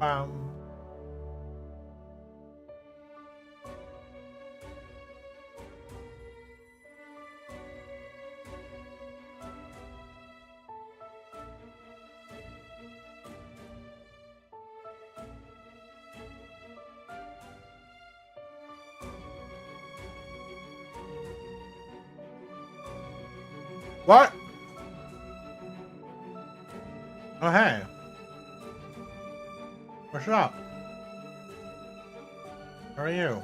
Um. What? Oh, hey. What's up? How are you?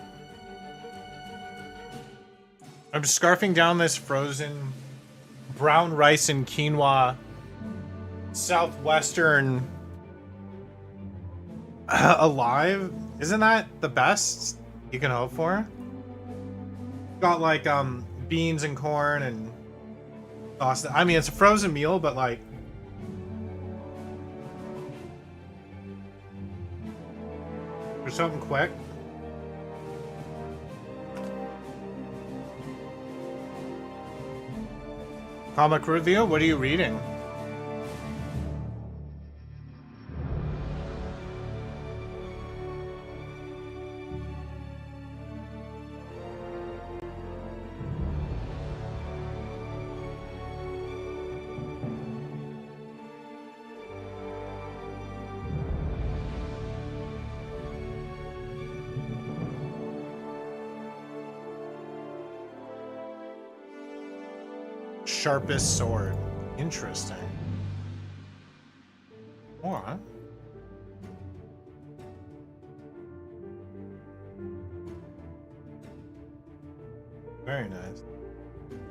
I'm scarfing down this frozen brown rice and quinoa southwestern alive. Isn't that the best you can hope for? Got like beans and corn and sauce. I mean, it's a frozen meal, but like for something quick. Comic review? What are you reading? Sharpest sword. Interesting. Alright. Very nice.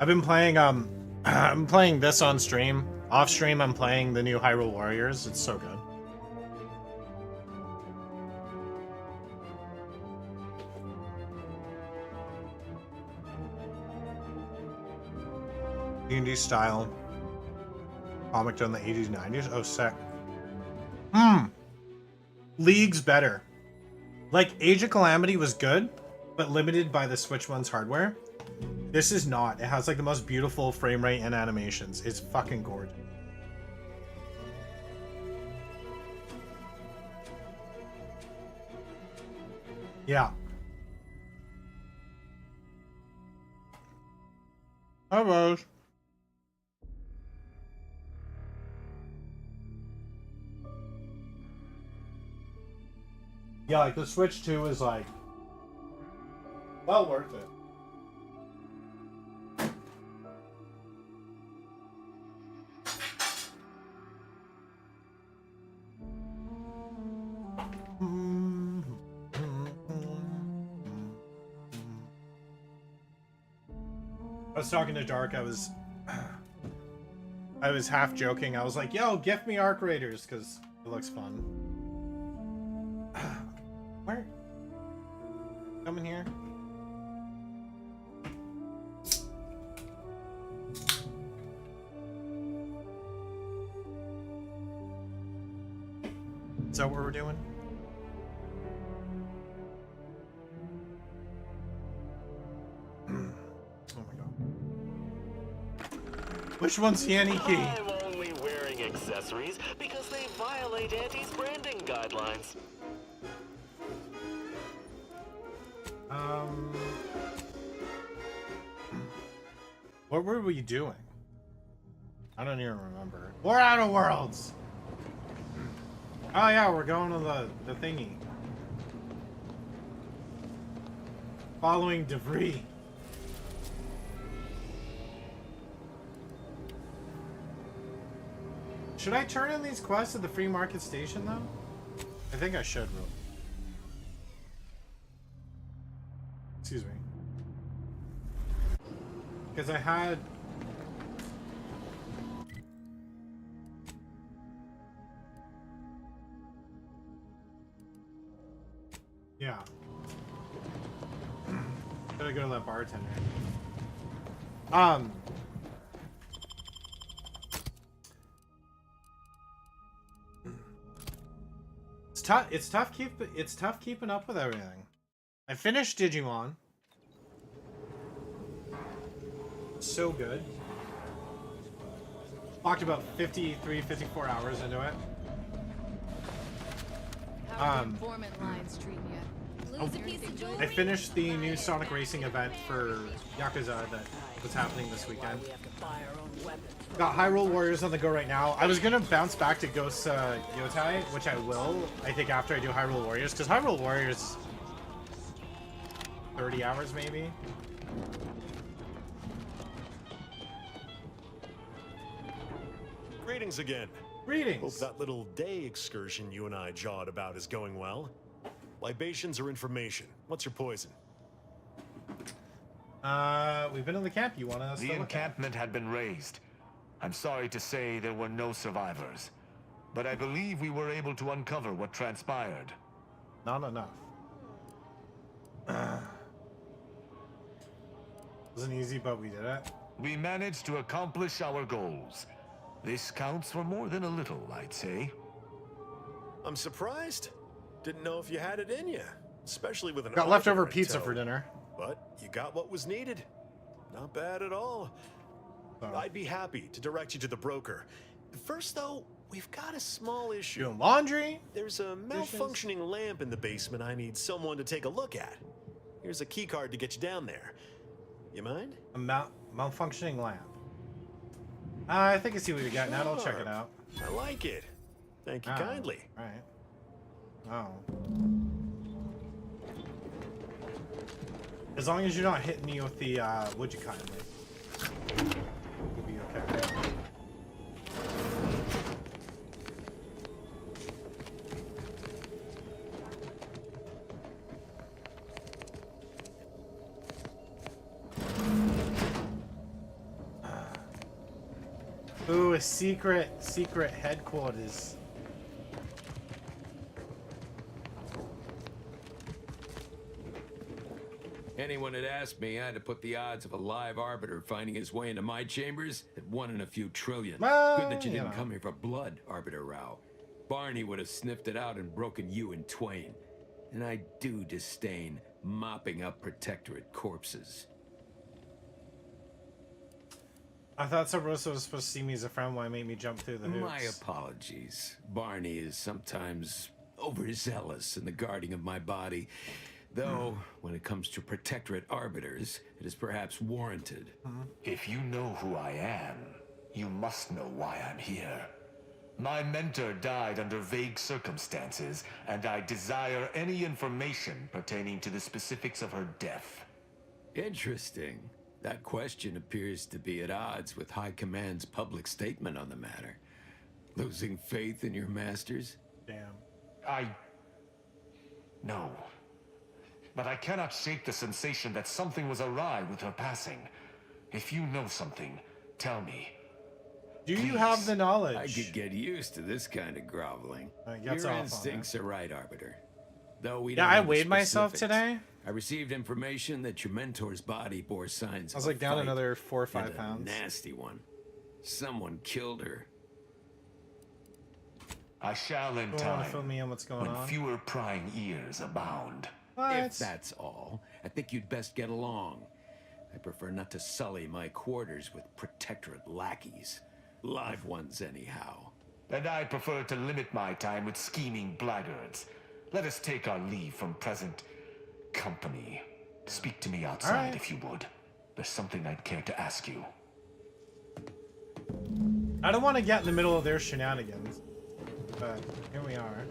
I've been playing I'm playing this on stream. Off stream I'm playing the new Hyrule Warriors. It's so good. D&D style comic done in the 80s, 90s. Oh, sick. League's better. Like, Age of Calamity was good, but limited by the Switch one's hardware. This is not. It has, like, the most beautiful frame rate and animations. It's fucking gorgeous. Yeah. Hi, Rose. Yeah, like the Switch 2 is like well worth it. I was talking to Dark, I was half joking. I was like, yo, gift me Arc Raiders, because it looks fun. Where? Come in here. Is that what we're doing? Oh my god. Which one's Yaniki? I'm only wearing accessories because they violate Auntie's branding guidelines. What were we doing? I don't even remember. We're out of worlds! Oh yeah, we're going to the thingy. Following debris. Should I turn in these quests at the free market station though? I think I should really. Excuse me. Because I had... Yeah. Gotta go to that bartender. It's tough keeping up with everything. I finished Digimon. So good. Walked about 53, 54 hours into it. I finished the new Sonic Racing event for Yakuza that was happening this weekend. Got Hyrule Warriors on the go right now. I was gonna bounce back to Ghost Yotai, which I will, I think, after I do Hyrule Warriors, because Hyrule Warriors 30 hours maybe. Greetings again. Greetings. Hope that little day excursion you and I jawed about is going well. Libations or information? What's your poison? We've been in the camp. You want us to The look at? encampment had been raised. I'm sorry to say there were no survivors, but I believe we were able to uncover what transpired. Not enough. Wasn't easy, but we did it. We managed to accomplish our goals. This counts for more than a little, I'd say. I'm surprised. Didn't know if you had it in you, especially with an Got leftover arbiter in pizza tow. for dinner. But you got what was needed. Not bad at all. Oh. I'd be happy to direct you to the broker. First, though, we've got a small issue. Doing laundry? There's a malfunctioning lamp in the basement I need someone to take a look at. Here's a key card to get you down there. You mind? A malfunctioning lamp. I think I see what you got now. I'll check it out. I like it. Thank you Oh, kindly. Alright. Oh. As long as you're not hitting me with the, would you kindly? We'll be okay. Ooh, a secret headquarters. Anyone had asked me, I had to put the odds of a live arbiter finding his way into my chambers at 1 in a few trillion. Well, Good that you didn't know. come here for blood, Arbiter Rao. Barney would have sniffed it out and broken you in twain. And I do disdain mopping up Protectorate corpses. I thought Sabroso was supposed to see me as a friend. Why make me jump through the hoops? My apologies. Barney is sometimes overzealous in the guarding of my body. Though, when it comes to Protectorate arbiters, it is perhaps warranted. If you know who I am, you must know why I'm here. My mentor died under vague circumstances, and I desire any information pertaining to the specifics of her death. Interesting. That question appears to be at odds with High Command's public statement on the matter. Losing faith in your masters? Damn. No. But I cannot shake the sensation that something was awry with her passing. If you know something, tell me. Do you Please. have the knowledge? I could get used to this kind of groveling. gets Your off on instincts are right, Arbiter. Though we Yeah, don't I know the weighed myself specifics, today. I received information that your mentor's body bore signs I was of like a down fight, another 4 or 5 and a pounds. nasty one. Someone killed her. I shall in You want time, to fill me in what's going when on? fewer prying ears abound. What? If that's all, I think you'd best get along. I prefer not to sully my quarters with Protectorate lackeys. Live ones, anyhow. And I prefer to limit my time with scheming blackguards. Let us take our leave from present company. Speak to me outside, Alright. if you would. There's something I'd care to ask you. I don't want to get in the middle of their shenanigans, but here we are.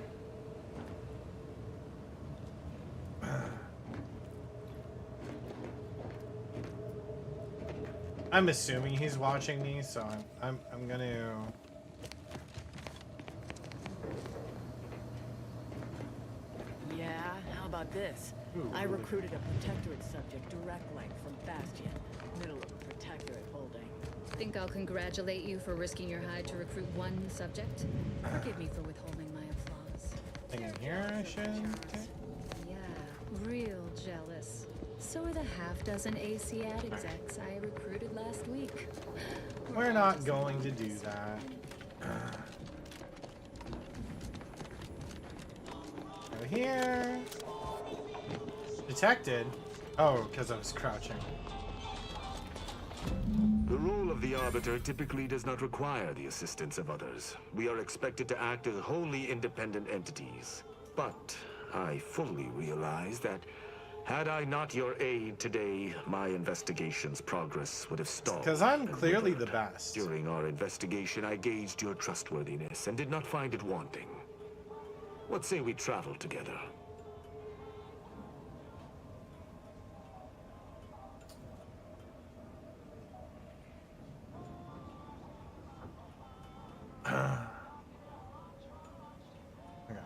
I'm assuming he's watching me, so I'm gonna. Yeah, how about this? Ooh, I really recruited a Protectorate subject direct link from Bastion, middle of a Protectorate holding. Think I'll congratulate you for risking your hide to recruit one subject? Forgive me for withholding my applause. Thing in here, I should. Yeah, real jealous. So are the half-dozen ACAD execs I recruited last week. We're not going to do that. Over here. Detected. Oh, because I was crouching. The role of the Arbiter typically does not require the assistance of others. We are expected to act as wholly independent entities. But I fully realize that had I not your aid today, my investigation's progress would have stalled. Because I'm and clearly the withered. best. During our investigation, I gauged your trustworthiness and did not find it wanting. What say we travel together? Okay.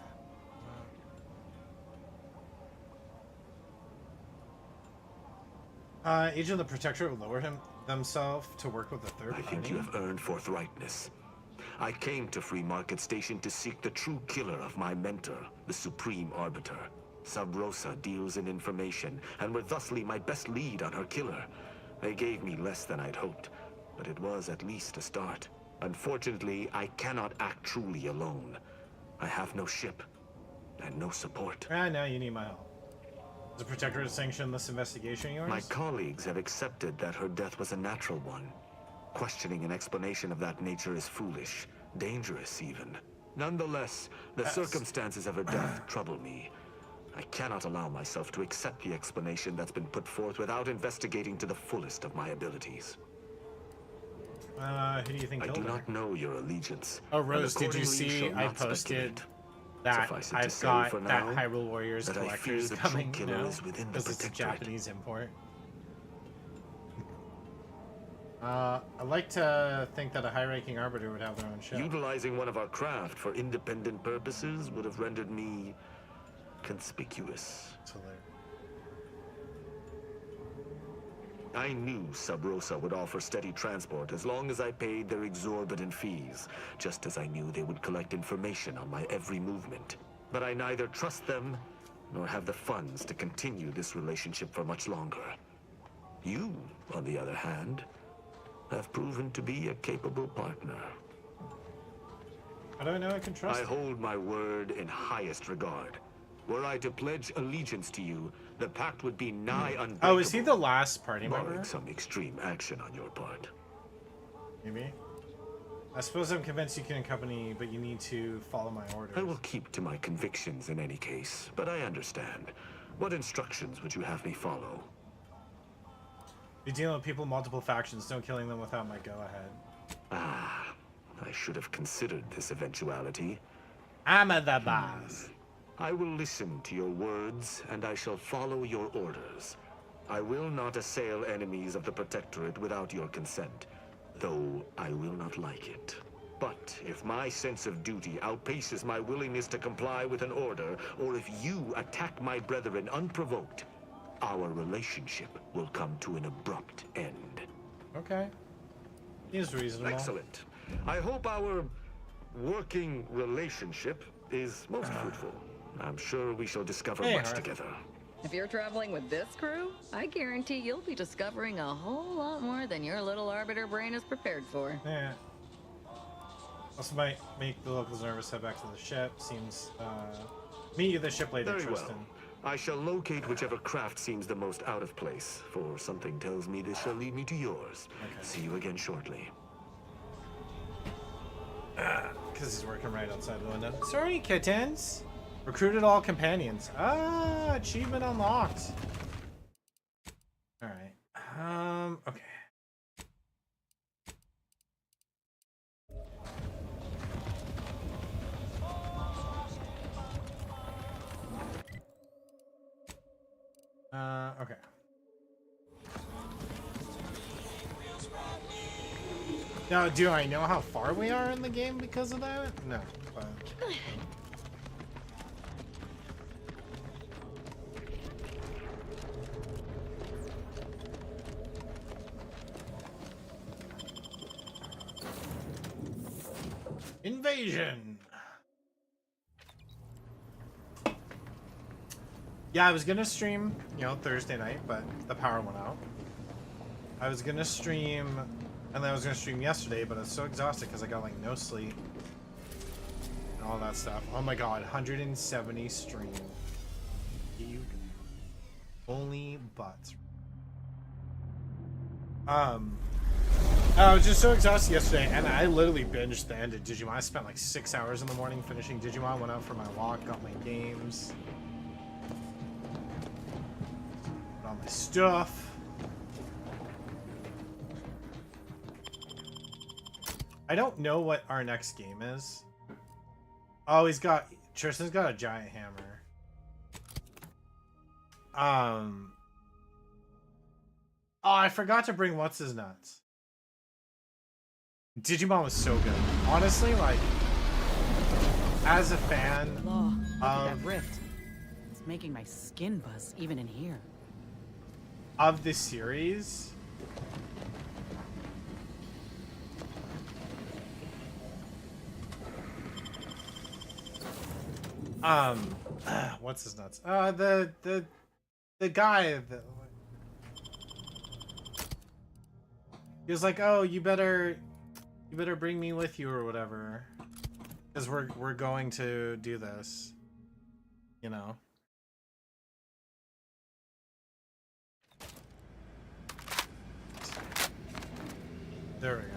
Agent of the Protectorate will lower themselves to work with the third I party. think you have earned forthrightness. I came to Free Market Station to seek the true killer of my mentor, the Supreme Arbiter. Sub Rosa deals in information, and were thusly my best lead on her killer. They gave me less than I'd hoped, but it was at least a start. Unfortunately, I cannot act truly alone. I have no ship, and no support. Now you need my help. Does the Protectorate sanction this investigation of yours? My colleagues have accepted that her death was a natural one. Questioning an explanation of that nature is foolish, dangerous even. Nonetheless, the circumstances of her death trouble me. I cannot allow myself to accept the explanation that's been put forth without investigating to the fullest of my abilities. Who do you think I killed do her? not know your allegiance. Oh, Rose, and did you accordingly see shall I not posted speculate. that Suffice it to I've say got for that now Hyrule Warriors that I fear collector's the true coming killer now is within the because it's a Protectorate. Japanese import. I like to think that a high-ranking arbiter would have their own ship. Utilizing one of our craft for independent purposes would have rendered me conspicuous. It's hilarious. I knew Sub Rosa would offer steady transport as long as I paid their exorbitant fees, just as I knew they would collect information on my every movement. But I neither trust them nor have the funds to continue this relationship for much longer. You, on the other hand, have proven to be a capable partner. How do I know I can trust I you? hold my word in highest regard. Were I to pledge allegiance to you, the pact would be nigh unbreakable. Oh, is he the last party member? barring some extreme action on your part. Maybe. I suppose I'm convinced you can accompany, but you need to follow my orders. I will keep to my convictions in any case, but I understand. What instructions would you have me follow? You're dealing with people, multiple factions. No killing them without my go-ahead. Ah, I should have considered this eventuality. I'm the boss. I will listen to your words, and I shall follow your orders. I will not assail enemies of the Protectorate without your consent, though I will not like it. But if my sense of duty outpaces my willingness to comply with an order, or if you attack my brethren unprovoked, our relationship will come to an abrupt end. Okay. Seems reasonable. Excellent. I hope our working relationship is most fruitful. I'm sure we shall discover Hey, much Arthur. together. If you're traveling with this crew, I guarantee you'll be discovering a whole lot more than your little arbiter brain is prepared for. Yeah. Also might make the locals nervous. Head back to the ship. Seems, meet you at the ship later, Very Tristan. well. I shall locate whichever craft seems the most out of place, for something tells me this shall lead me to yours. Okay. See you again shortly. Because he's working right outside the window. Sorry, kittens. Recruited all companions. Ah, achievement unlocked. All right. Okay. Okay. Now, do I know how far we are in the game because of that? No, but... Invasion! Yeah, I was gonna stream, Thursday night, but the power went out. I was gonna stream, and then I was gonna stream yesterday, but I was so exhausted because I got like no sleep and all that stuff. Oh my god, 170 stream. You only butts. I was just so exhausted yesterday, and I literally binged the end of Digimon. I spent like 6 hours in the morning finishing Digimon, went out for my walk, got my games, got my stuff. I don't know what our next game is. Oh, Tristan's got a giant hammer. Oh, I forgot to bring what's his nuts. Digimon was so good. Honestly, like, as a fan Law, look at of that rift. It's making my skin buzz even in here. of the series, what's his nuts? The guy that he was like, oh, you better bring me with you or whatever, because we're going to do this, you know. There we go.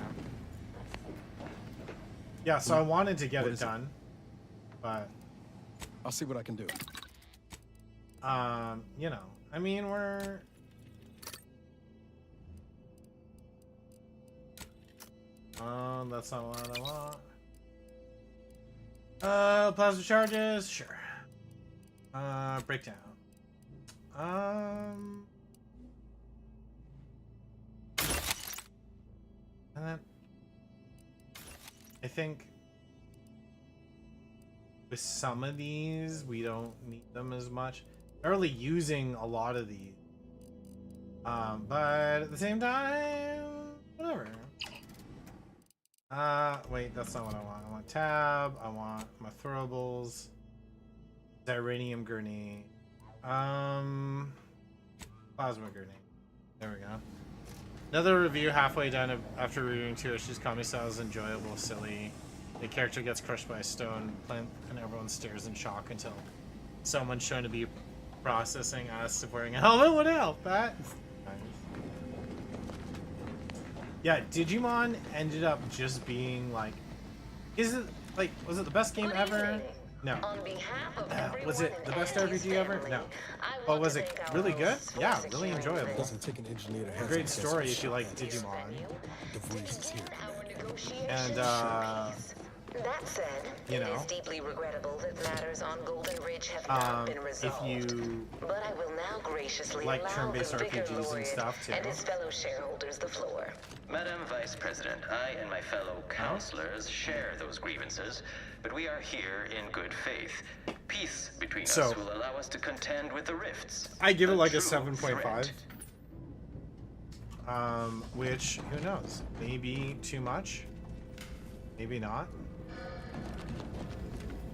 Yeah, so I wanted to get it done, but I'll see what I can do. you know, I mean, we're that's not what I want. Plasma charges, sure. Breakdown. And then I think with some of these we don't need them as much. They're really using a lot of these. But at the same time, whatever. Wait, that's not what I want. I want tab, I want my throwables, Zyranium grenade, plasma grenade. There we go. Another review halfway done after reviewing 2 issues. Kami-style is enjoyable, silly. The character gets crushed by a stone plant and everyone stares in shock until someone's shown to be processing us if wearing a helmet would help. That. Yeah, Digimon ended up just being like, was it the best game ever? No. Was it the best RPG ever? No. Oh, was it really good? Yeah, really enjoyable. Doesn't take an engineer to have Great story if you like Digimon. DeVries is here. And that said, you know, it is deeply regrettable that matters on Golden Ridge have not been resolved. If you but I will now graciously like allow turn-based the Vicar RPGs and Lord stuff too. and his fellow shareholders the floor. Madam Vice President, I and my fellow councilors share those grievances, but we are here in good faith. Peace between us will allow us to contend with the rifts. I give it like a 7.5. Which, who knows? Maybe too much. Maybe not.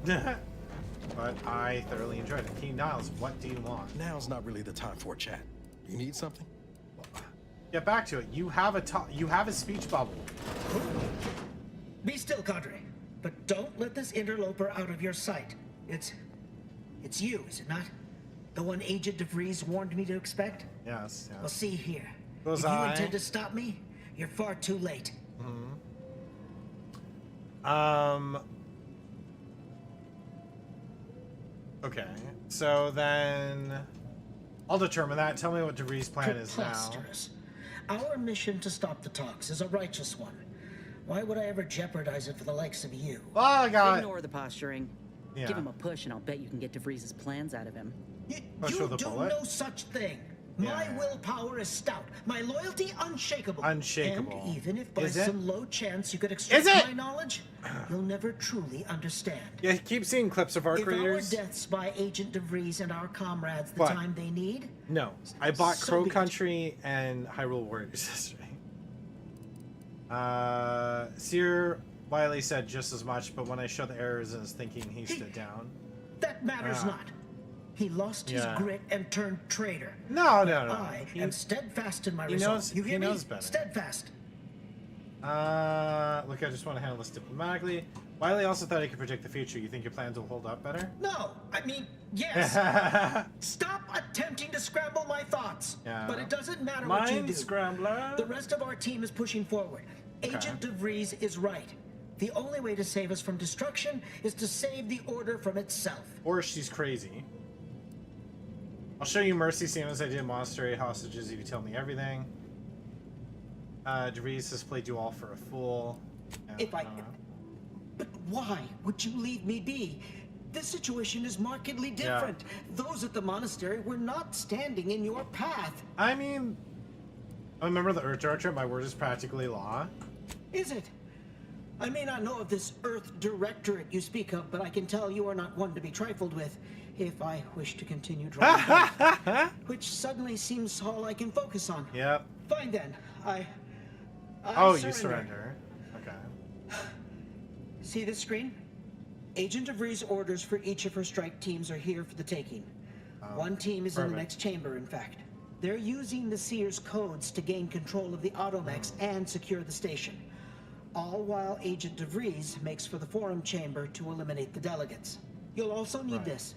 But I thoroughly enjoyed it. King Niles, what do you want? Now's not really the time for a chat. You need something? Get back to it. You have a speech bubble. Be still, Cadre. But don't let this interloper out of your sight. It's you, is it not? The one Agent DeVries warned me to expect? Yes, yes. Well, see here. Was if you I? intend to stop me, you're far too late. Okay. So then I'll determine that. Tell me what DeVries' plan is now. Preposterous. Our mission to stop the talks is a righteous one. Why would I ever jeopardize it for the likes of you? Oh, I got Ignore the posturing. Yeah. Give him a push and I'll bet you can get DeVries' plans out of him. Push You with a do bullet? no such thing. My Yeah. willpower is stout. My loyalty unshakable. Unshakable. And even if by Is it? some low chance you could extract Is it? my knowledge, you'll never truly understand. Yeah, keep seeing clips of our If creators. our deaths by Agent DeVries and our comrades the What? time they need, No, I bought So Crow be it. Country and Hyrule Warriors yesterday. Seer Wiley said just as much, but when I showed the errors in his thinking, he stood down. that matters Ah. not. He lost his Yeah. grit and turned traitor. No. I am steadfast in my he resolve. knows- You hear he me? knows better. Steadfast. Look, I just want to handle this diplomatically. Wiley also thought he could predict the future. You think your plans will hold up better? No, I mean, yes. Stop attempting to scramble my thoughts. Yeah. But it doesn't matter what you Mind do. scrambler. The rest of our team is pushing forward. Agent DeVries is right. The only way to save us from destruction is to save the Order from itself. Or she's crazy. I'll show you mercy, same as I did Monastery Hostages, if you tell me everything. DeVries has played you all for a fool. But why would you leave me be? This situation is markedly different. Yeah. Those at the monastery were not standing in your path. I mean, I remember the Earth Directorate, my word is practically law. Is it? I may not know of this Earth Directorate you speak of, but I can tell you are not one to be trifled with if I wish to continue drawing which suddenly seems all I can focus on. Yep. Fine then. I you surrender. Okay. See this screen? Agent DeVries' orders for each of her strike teams are here for the taking. One team is in the next chamber, in fact. They're using the Seer's codes to gain control of the automechs and secure the station. All while Agent DeVries makes for the forum chamber to eliminate the delegates. You'll also need this.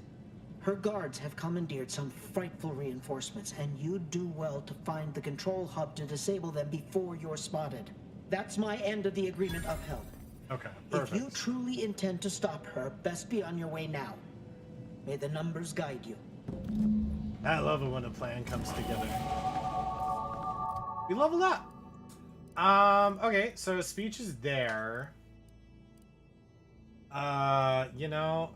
Her guards have commandeered some frightful reinforcements, and you'd do well to find the control hub to disable them before you're spotted. That's my end of the agreement upheld. Okay, perfect. If you truly intend to stop her, best be on your way now. May the numbers guide you. I love it when a plan comes together. We leveled up. Okay, so speech is there. You know,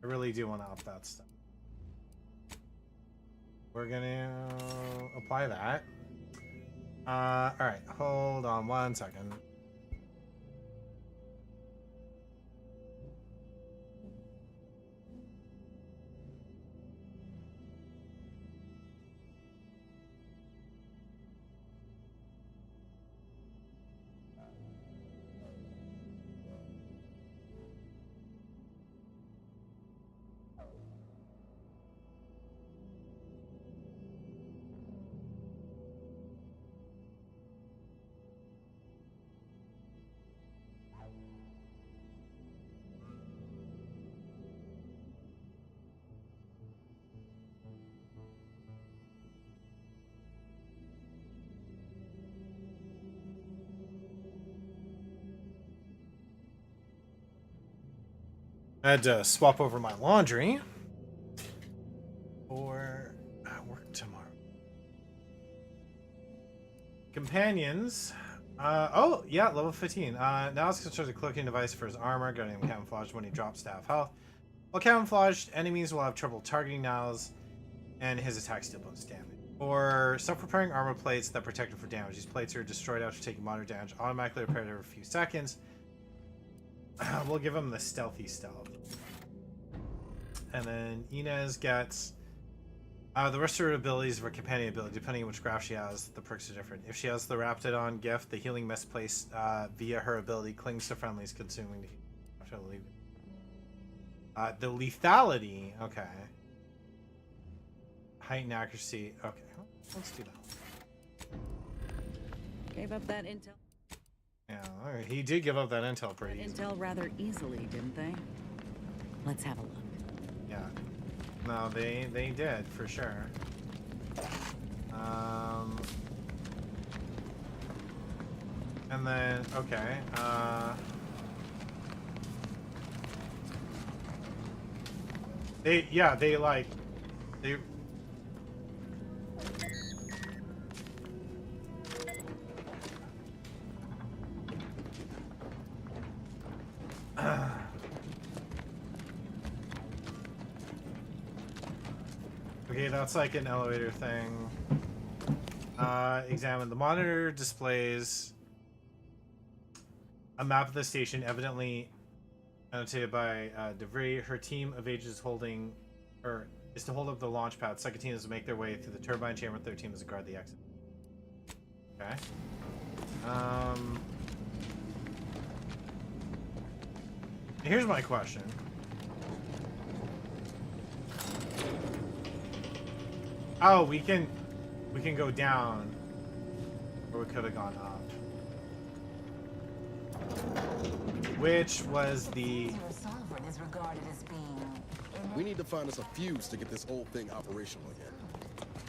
I really do want to up that stuff. We're gonna apply that. Alright, hold on 1 second. I had to swap over my laundry for work tomorrow. Companions. Oh, yeah, level 15. Now it's construct a cloaking device for his armor, getting him camouflaged when he drops staff health. While camouflaged, enemies will have trouble targeting nows, and his attack still bonus damage. Or self-repairing armor plates that protect him for damage. These plates are destroyed after taking moderate damage, automatically repaired every few seconds. We'll give him the stealthy stealth. And then Inez gets the rest of her abilities of her companion ability. Depending on which graph she has, the perks are different. If she has the Raptidon gift, the healing misplaced via her ability clings to friendlies, consuming the lethality. Okay. Height and accuracy. Okay, let's do that. Gave up that intel. Yeah, he did give up that intel pretty easily. Intel rather easily, didn't they? Let's have a look. Yeah. No, they did for sure. And then okay. They like they. Okay, that's like an elevator thing. Examine. The monitor displays a map of the station, evidently annotated by DeVries. Her team of agents is to hold up the launch pad. Second team is to make their way through the turbine chamber. Third team is to guard the exit. Okay. Here's my question. Oh, we can go down, or we could have gone up. Which was the... We need to find us a fuse to get this whole thing operational again.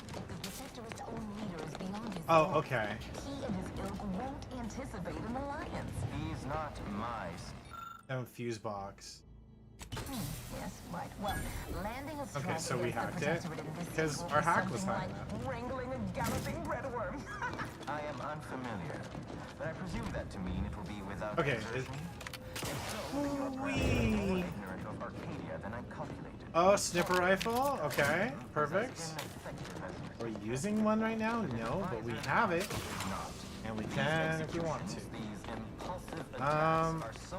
The Protectorate own leader is beyond his Oh, okay. He and his ilk won't anticipate an alliance. He's not my... Fuse box. Yes, right. Well, landing a strike Okay, so we against the hacked it Protectorate in this because city our will be hack was something high like enough. wrangling a galloping breadworm. I am unfamiliar, but I presume that to mean it will be without... Okay. More ignorant of Arcadia than I calculated. Oh, sniper rifle. Okay, perfect. We're using one right now? No, but we have it. And we can if we want to.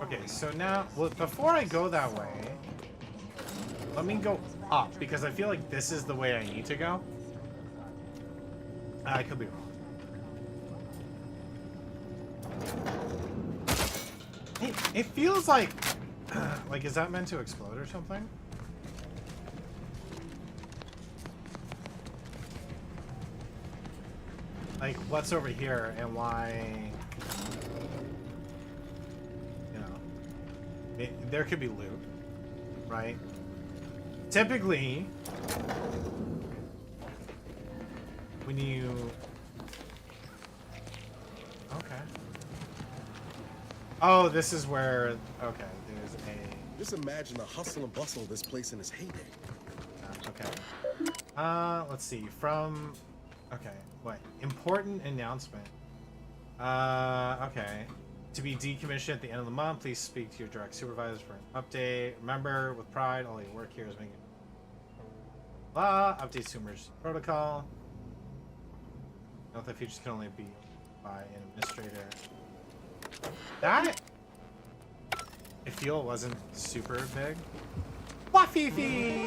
Okay, so now, well, before I go that way, let me go up, because I feel like this is the way I need to go. I could be wrong. It feels like is that meant to explode or something? Like, what's over here and why, you know, there could be loot, right? Typically, when you, okay. Oh, this is where, okay, there's a... Just imagine the hustle and bustle of this place in its heyday. Okay. Let's see, from... Okay, what? Important announcement. Okay. To be decommissioned at the end of the month, please speak to your direct supervisor for an update. Remember, with pride, all your work here is making... Updates to emergency protocol. Note that features can only be by an administrator. That, I feel, wasn't super big. Wafifi!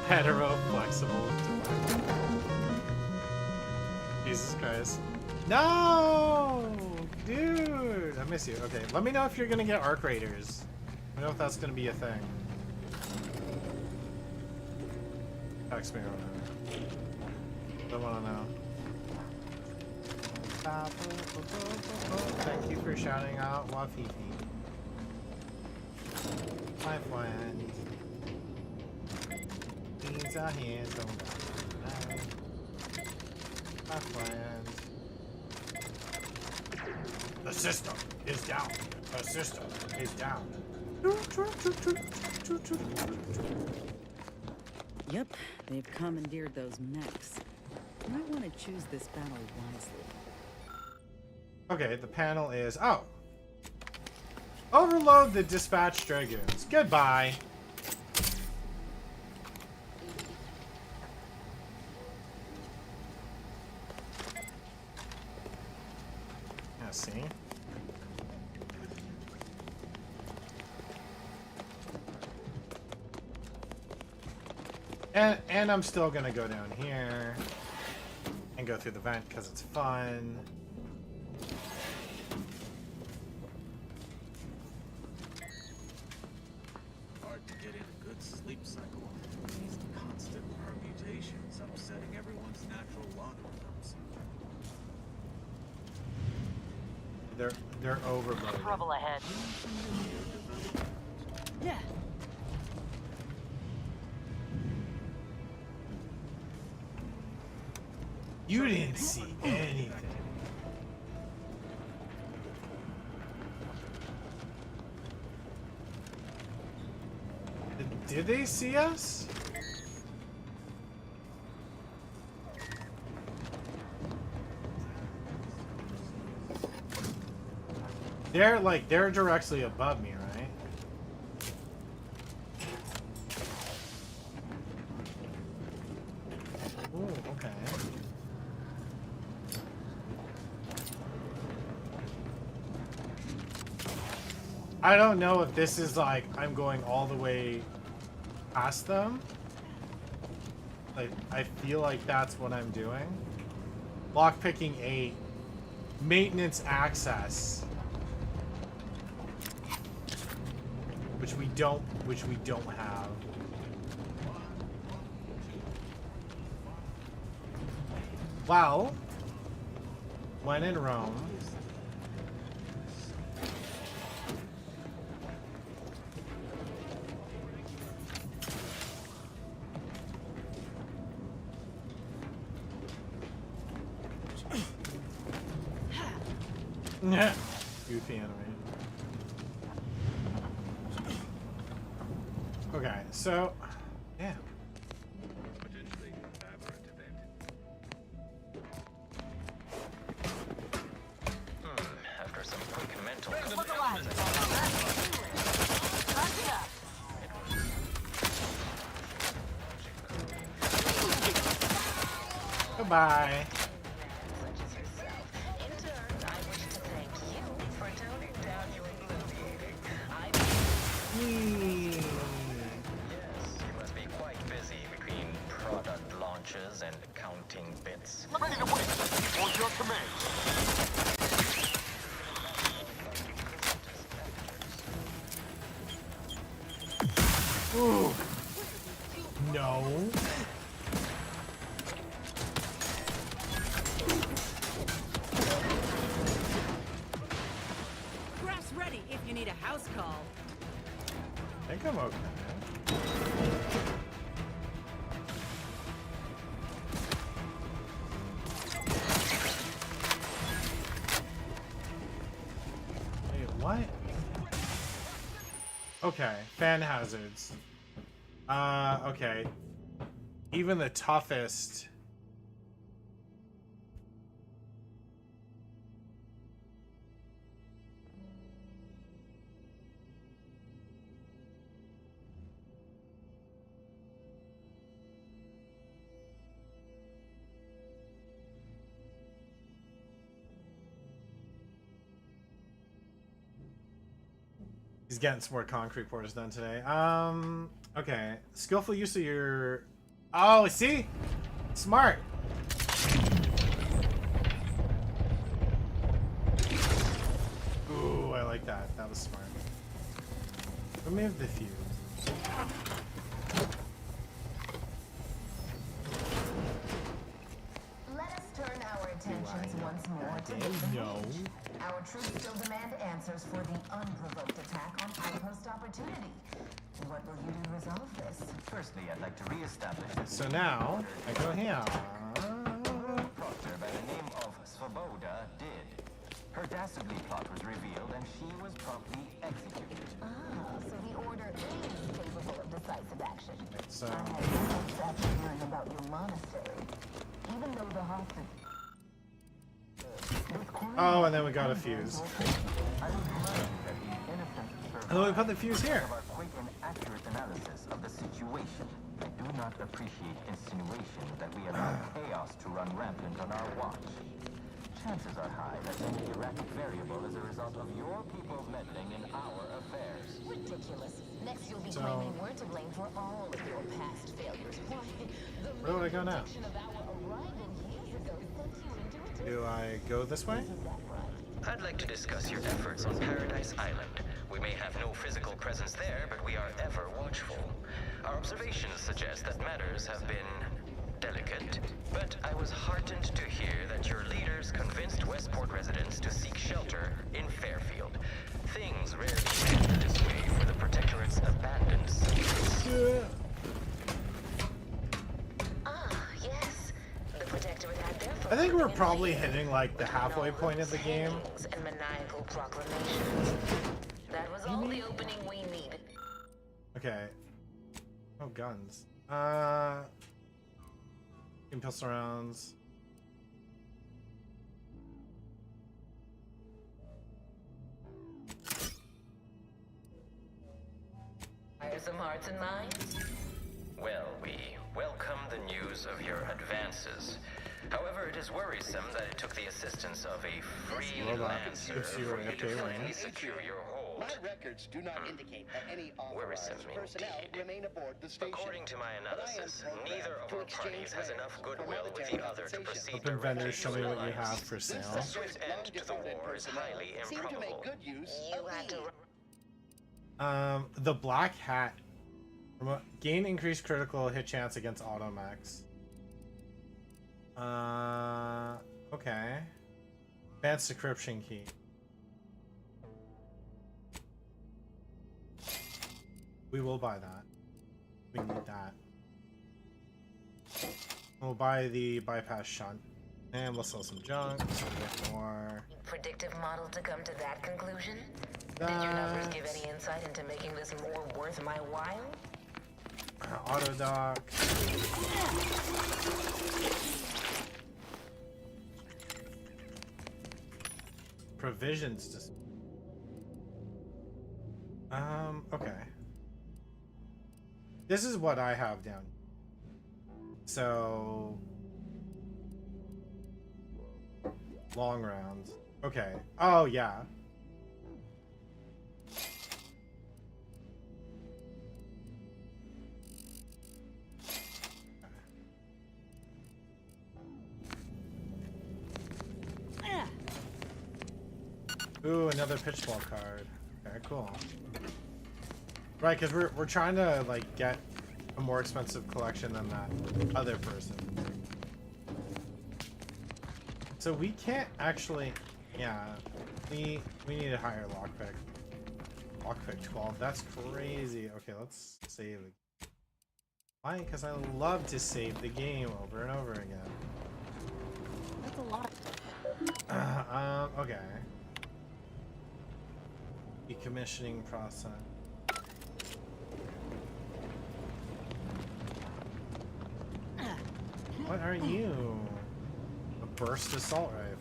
Hetero flexible. Jesus Christ. No! Dude! I miss you. Okay, let me know if you're gonna get arc raiders. I don't know if that's gonna be a thing. Text me or whatever. Don't wanna know. Thank you for shouting out Wafifi. My friend. Needs a hand, don't die. My friend. The system is down. The system is down. Yep, they've commandeered those mechs. You might want to choose this battle wisely. Okay, the panel is... Oh! Overload the dispatch dragoons. Goodbye. Yeah, see? And I'm still gonna go down here and go through the vent because it's fun. Hard to get in a good sleep cycle. These constant permutations upsetting everyone's natural logarithms. They're overloaded. Trouble ahead. Yeah. You didn't see anything. Did they see us? They're directly above me, right? Ooh, okay. I don't know if this is like I'm going all the way past them. Like, I feel like that's what I'm doing. Lockpicking 8. Maintenance access. Which we don't have. Well, when in Rome. Goofy animation. Okay, so yeah. Potentially aberrant event. After some quick mental... Goodbye. In turn, I wish to thank you for toning down your bloviating. Yes, you must be quite busy between product launches and counting bits. Ready to wait. On your command. Ooh. No. Graph's ready if you need a house call. I think I'm okay. Wait, what? Okay, fan hazards. Okay. Even the toughest. He's getting some more concrete pours done today. Okay. Skillful use of your... Oh, see? Smart. Ooh, I like that. That was smart. Remove the fuse. Let us turn our attentions once more to the siege. Our troops still demand answers for the unprovoked attack on Outpost Opportunity. What will you do to resolve this? Firstly, I'd like to re-establish... So now, I go here. Proctor by the name of Svoboda did. Her dastardly plot was revealed and she was promptly executed. Ah, so the Order is capable of decisive action. So... I had no hopes after hearing about your monastery. Even though the hostage... Oh, and then we got a fuse. And then we put the fuse here. Of our quick and accurate analysis of the situation, I do not appreciate insinuations that we allow chaos to run rampant on our watch. Chances are high that any erratic variable is a result of your people's meddling in our affairs. Ridiculous. Next you'll be claiming we're to blame for all of your past failures. Why, the Where do I go now? of our arrival years ago sent you into a... Do I go this way? I'd like to discuss your efforts on Paradise Island. We may have no physical presence there, but we are ever watchful. Our observations suggest that matters have been delicate, but I was heartened to hear that your leaders convinced Westport residents to seek shelter in Fairfield. Things rarely end this way for the Protectorate's abandoned secrets. Ah, yes. The Protectorate had their I think we're probably hitting like the halfway point of the game. and maniacal proclamations. That was all the opening we needed. Okay. Oh, guns. Impulse rounds. Fire some hearts and minds. Well, we welcome the news of your advances. However, it is worrisome that it took the assistance of a freelancer for you to finally secure your hold. My records do not indicate that any authorized personnel remain aboard the station. According to my analysis, neither of our parties has enough goodwill with the other to proceed Open vendors, show me what you have for sale. A swift end to the war is highly improbable. The black hat. Gain increased critical hit chance against automax. Okay. Advanced decryption key. We will buy that. We need that. We'll buy the bypass shunt. And we'll sell some junk so we get more. Predictive model to come to that conclusion? Did your numbers give any insight into making this more worth my while? Auto dock. Provisions just. Okay. This is what I have down. So. Long rounds. Okay. Oh, yeah. Ooh, another pitchball card. Okay, cool. Right, because we're trying to like get a more expensive collection than that other person. So we can't actually, yeah, we need a higher lockpick. Lockpick 12. That's crazy. Okay, let's save. Why? Because I love to save the game over and over again. That's a lot. Okay. Decommissioning process. What are you? A burst assault rifle.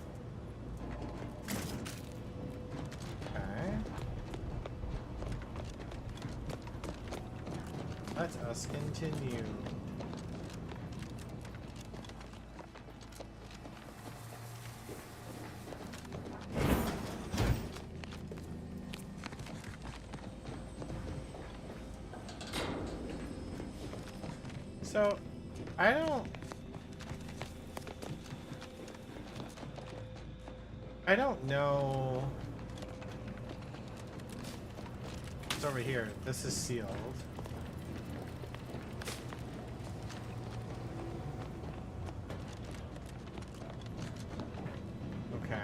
Okay. Let us continue. So, I don't know. It's over here. This is sealed. Okay.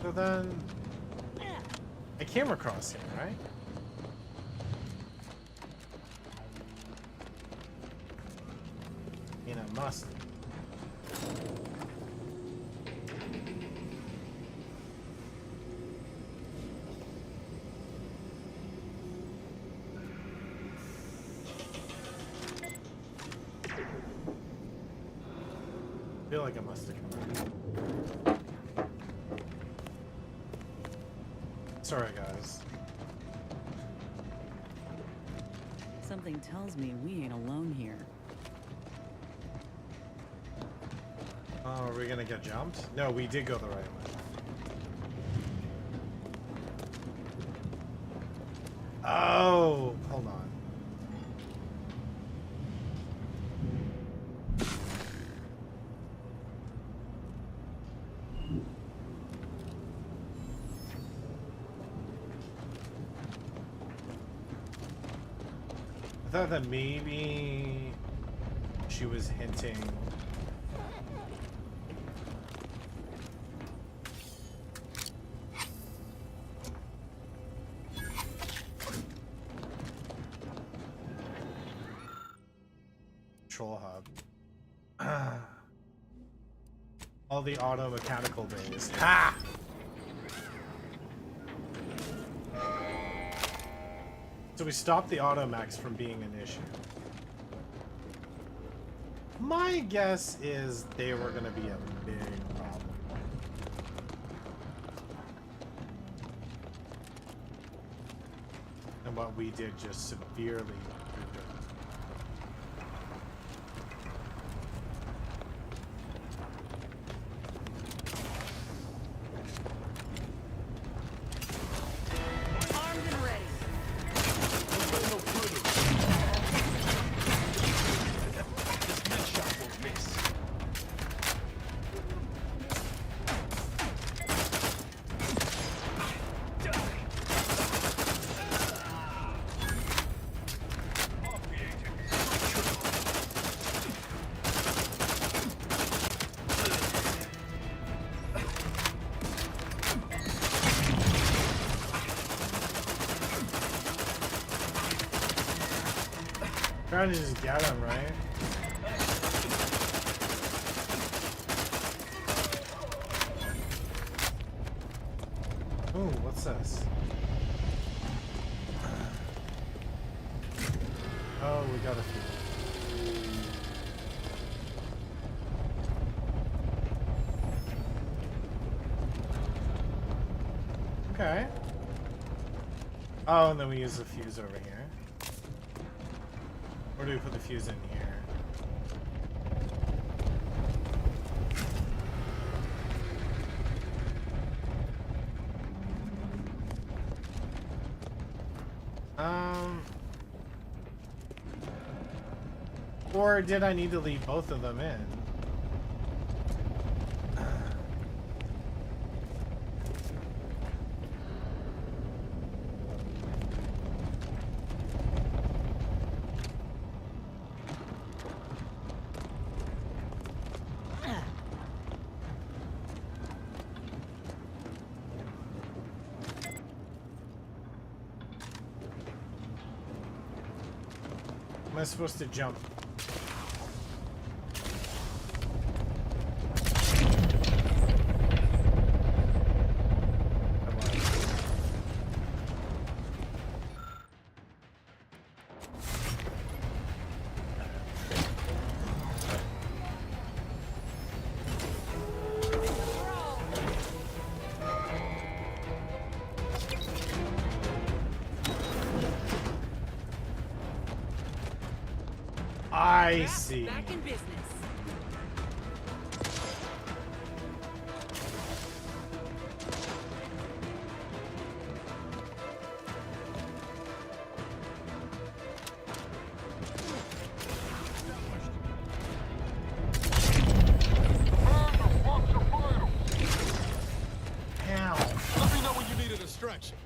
So then I came across him, right? I mean, I must. I feel like I must have come out. Sorry, guys. Something tells me we ain't alone here. Oh, are we gonna get jumped? No, we did go the right way. Oh, hold on. I thought that maybe she was hinting. Control hub. All the auto mechanical bays. Ha! So we stopped the automax from being an issue. My guess is they were going to be a big problem. And what we did just severely improved it. Trying to just get him, right? Ooh, what's this? Oh, we got a few. Okay. Oh, and then we use the fuse over here. Where do we put the fuse in here? Or did I need to leave both of them in? Am I supposed to jump? I see. Back in business. Let me know when you need a distraction.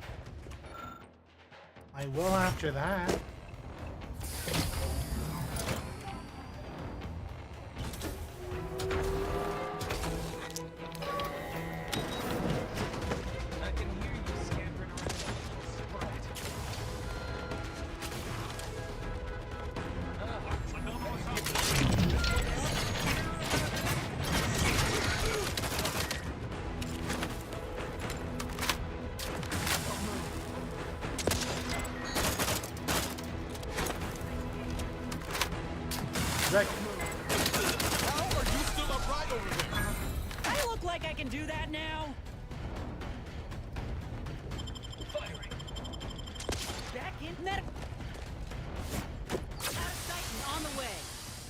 I will after that. How are you still upright over there? I look like I can do that now. Firing. Back in medic. Out of sight and on the way.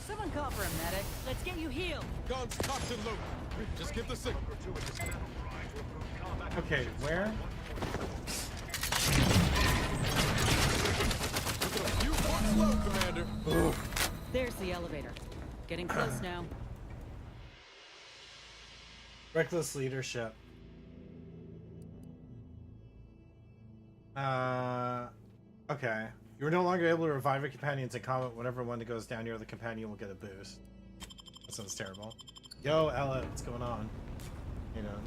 Someone call for a medic. Let's get you healed. Guns cocked and loaded. Just give the signal. Okay, where? You want slow, Commander. Ugh. There's the elevator. Getting close now. Reckless leadership. Okay. You're no longer able to revive your companions in combat. Whenever one goes down, your other companion will get a boost. That sounds terrible. Yo, Ella, what's going on? You know.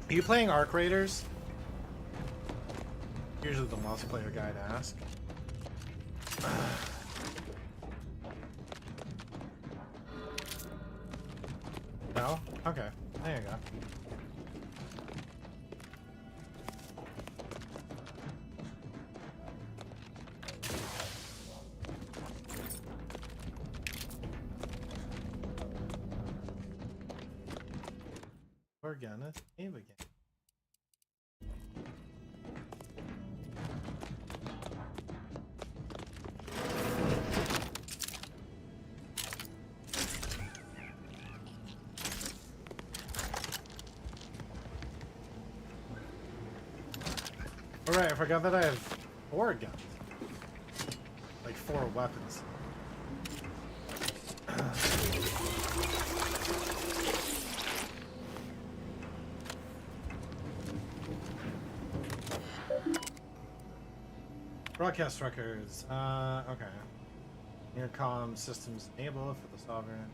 Are you playing Arc Raiders? Usually the multiplayer guy to ask. No? Okay. There you go. We're gonna save again. Alright, I forgot that I have 4 guns. Like 4 weapons. Broadcast records. Okay. Intercom systems enabled for the Sovereign.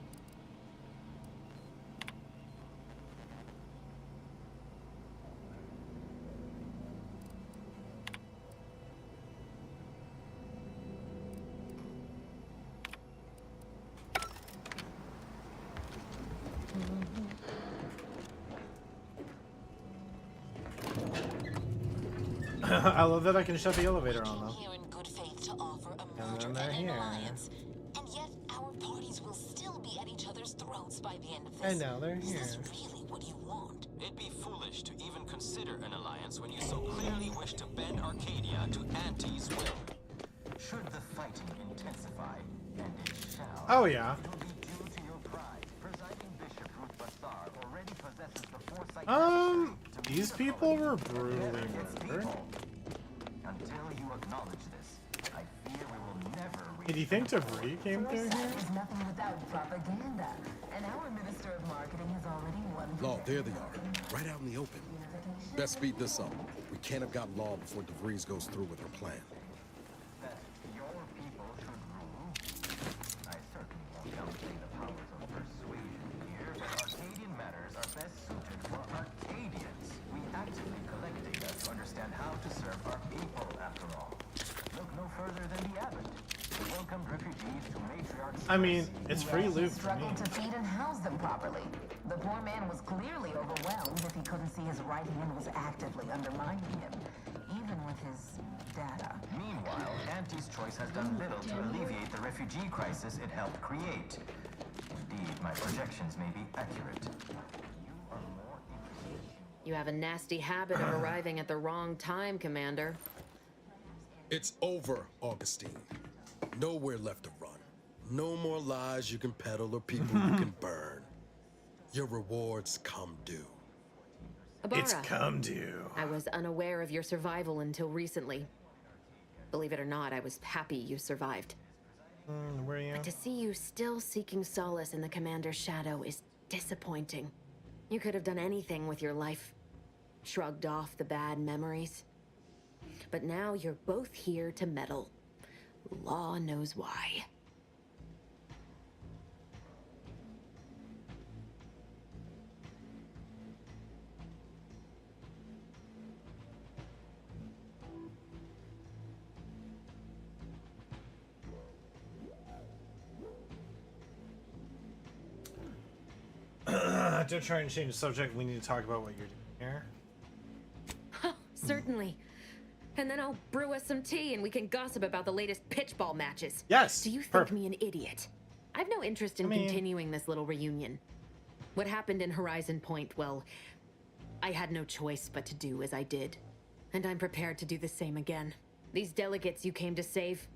I love that I can shut the elevator on though. Here in good faith to offer a And merger then they're and an here. alliance, and yet our parties will still be at each other's throats by the end of this. I know they're Is here. this really what you want? It'd be foolish to even consider an alliance when you so clearly wish to bend Arcadia to Auntie's will. Should the fighting intensify, and it shall. Oh yeah. It'll be due to your pride. Presiding Bishop Ruth Bassar already possesses the foresight. These people were brutally murdered. Until you acknowledge this, I fear we will never reach. Did you think Debris came through Foresight here? is nothing without propaganda, and our Minister of Marketing has already won. Law, there they are. Right out in the open. Best speed this up. We can't have got Law before DeVries goes through with her plan. That your people should rule. I certainly won't downplay the powers of persuasion here, but Arcadian matters are best suited for Arcadians. We actively collect data to understand how to serve our people, after all. Look no further than the abbot. We welcomed refugees to matriarchs. I mean, it's free loot for me. Struggled to feed and house them properly. The poor man was clearly overwhelmed if he couldn't see his right hand was actively undermining him, even with his data. Meanwhile, Auntie's Choice has done little to alleviate the refugee crisis it helped create. Indeed, my projections may be accurate. You have a nasty habit of arriving at the wrong time, Commander. It's over, Augustine. Nowhere left to run. No more lies you can peddle or people you can burn. Your rewards come due. Ibarra, It's come due. I was unaware of your survival until recently. Believe it or not, I was happy you survived. Where are you? But to see you still seeking solace in the Commander's shadow is disappointing. You could have done anything with your life. Shrugged off the bad memories. But now you're both here to meddle. Law knows why. Don't try and change the subject. We need to talk about what you're doing here. Certainly. And then I'll brew us some tea and we can gossip about the latest pitchball matches. Yes. Do you think me an idiot? I've no interest in I mean- continuing this little reunion. What happened in Horizon Point, well, I had no choice but to do as I did. And I'm prepared to do the same again. These delegates you came to save,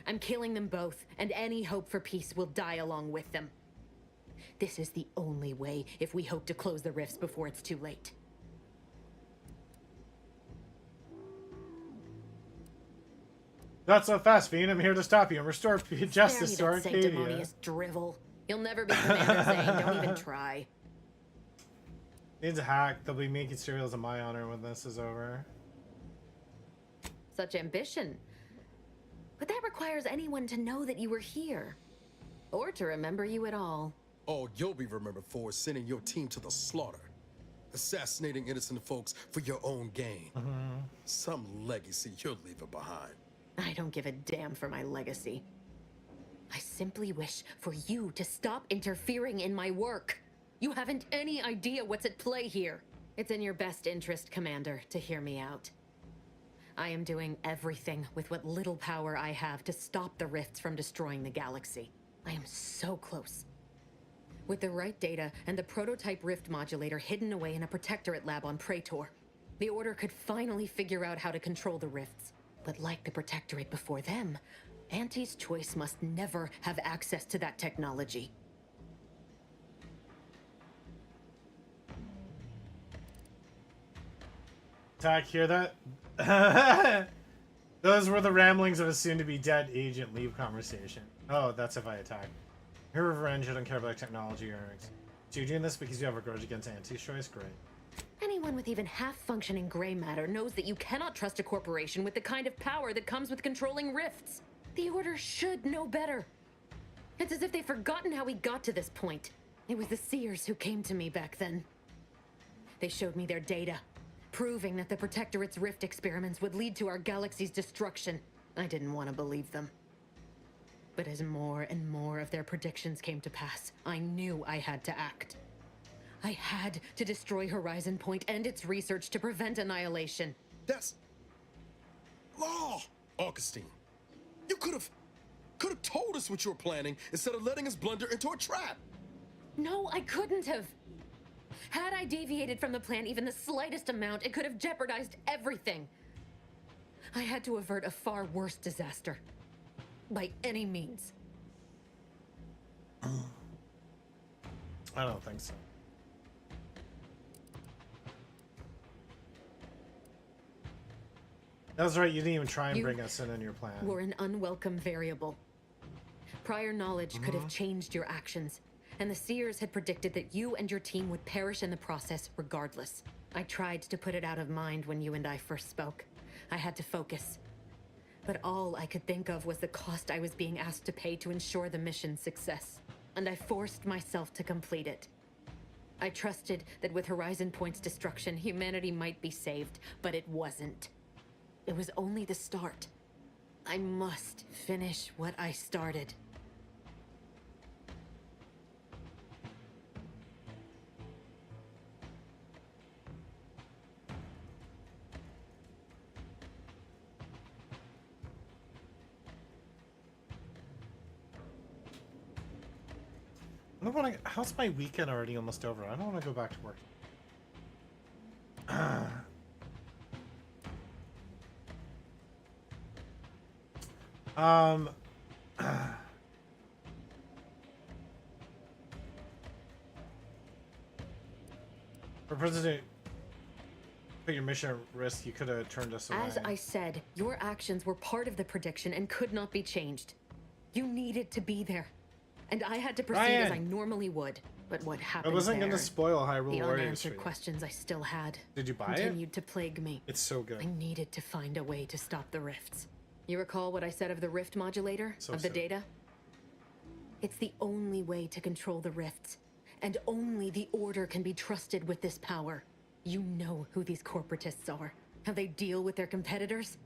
I'm killing them both, and any hope for peace will die along with them. This is the only way if we hope to close the rifts before it's too late. Not so fast, Fiend. I'm here to stop you and restore justice to Spare me that Arcadia. sanctimonious drivel. You'll never be Commander Zane. Don't even try. Needs a hack. They'll be making cereals in my honor when this is over. Such ambition. But that requires anyone to know that you were here. Or to remember you at all. All you'll be remembered for is sending your team to the slaughter. Assassinating innocent folks for your own gain. Some legacy you're leaving behind. I don't give a damn for my legacy. I simply wish for you to stop interfering in my work. You haven't any idea what's at play here. It's in your best interest, Commander, to hear me out. I am doing everything with what little power I have to stop the rifts from destroying the galaxy. I am so close. With the right data and the prototype rift modulator hidden away in a protectorate lab on Praetor, the Order could finally figure out how to control the rifts. But like the protectorate before them, Auntie's Choice must never have access to that technology. Tack, hear that? Those were the ramblings of a soon-to-be dead agent leave conversation. Oh, that's if I attack. Your revenge, I don't care about technology or... So you're doing this because you have a grudge against Auntie's Choice? Great. Anyone with even half-functioning gray matter knows that you cannot trust a corporation with the kind of power that comes with controlling rifts. The Order should know better. It's as if they've forgotten how we got to this point. It was the Seers who came to me back then. They showed me their data, proving that the Protectorate's rift experiments would lead to our galaxy's destruction. I didn't want to believe them. But as more and more of their predictions came to pass, I knew I had to act. I had to destroy Horizon Point and its research to prevent annihilation. That's law, Augustine. You could have told us what you were planning instead of letting us blunder into a trap. No, I couldn't have. Had I deviated from the plan even the slightest amount, it could have jeopardized everything. I had to avert a far worse disaster. By any means. I don't think so. That's right, you didn't even try and bring us in on your plan. Were an unwelcome variable. Prior knowledge could have changed your actions, and the Seers had predicted that you and your team would perish in the process regardless. I tried to put it out of mind when you and I first spoke. I had to focus. But all I could think of was the cost I was being asked to pay to ensure the mission's success. And I forced myself to complete it. I trusted that with Horizon Point's destruction, humanity might be saved, but it wasn't. It was only the start. I must finish what I started. I don't want to. How's my weekend already almost over? I don't want to go back to work. For President, put your mission at risk. You could have turned us away. As I said, your actions were part of the prediction and could not be changed. You needed to be there. And I had to proceed as I normally would. But what happened I wasn't there, going to spoil Hyrule the Warriors unanswered for you. questions I still had Did you buy continued to plague me. It's so good. I needed to find a way to stop the rifts. You recall what I said of the rift modulator? So of the silly. data? It's the only way to control the rifts. And only the Order can be trusted with this power. You know who these corporatists are. How they deal with their competitors.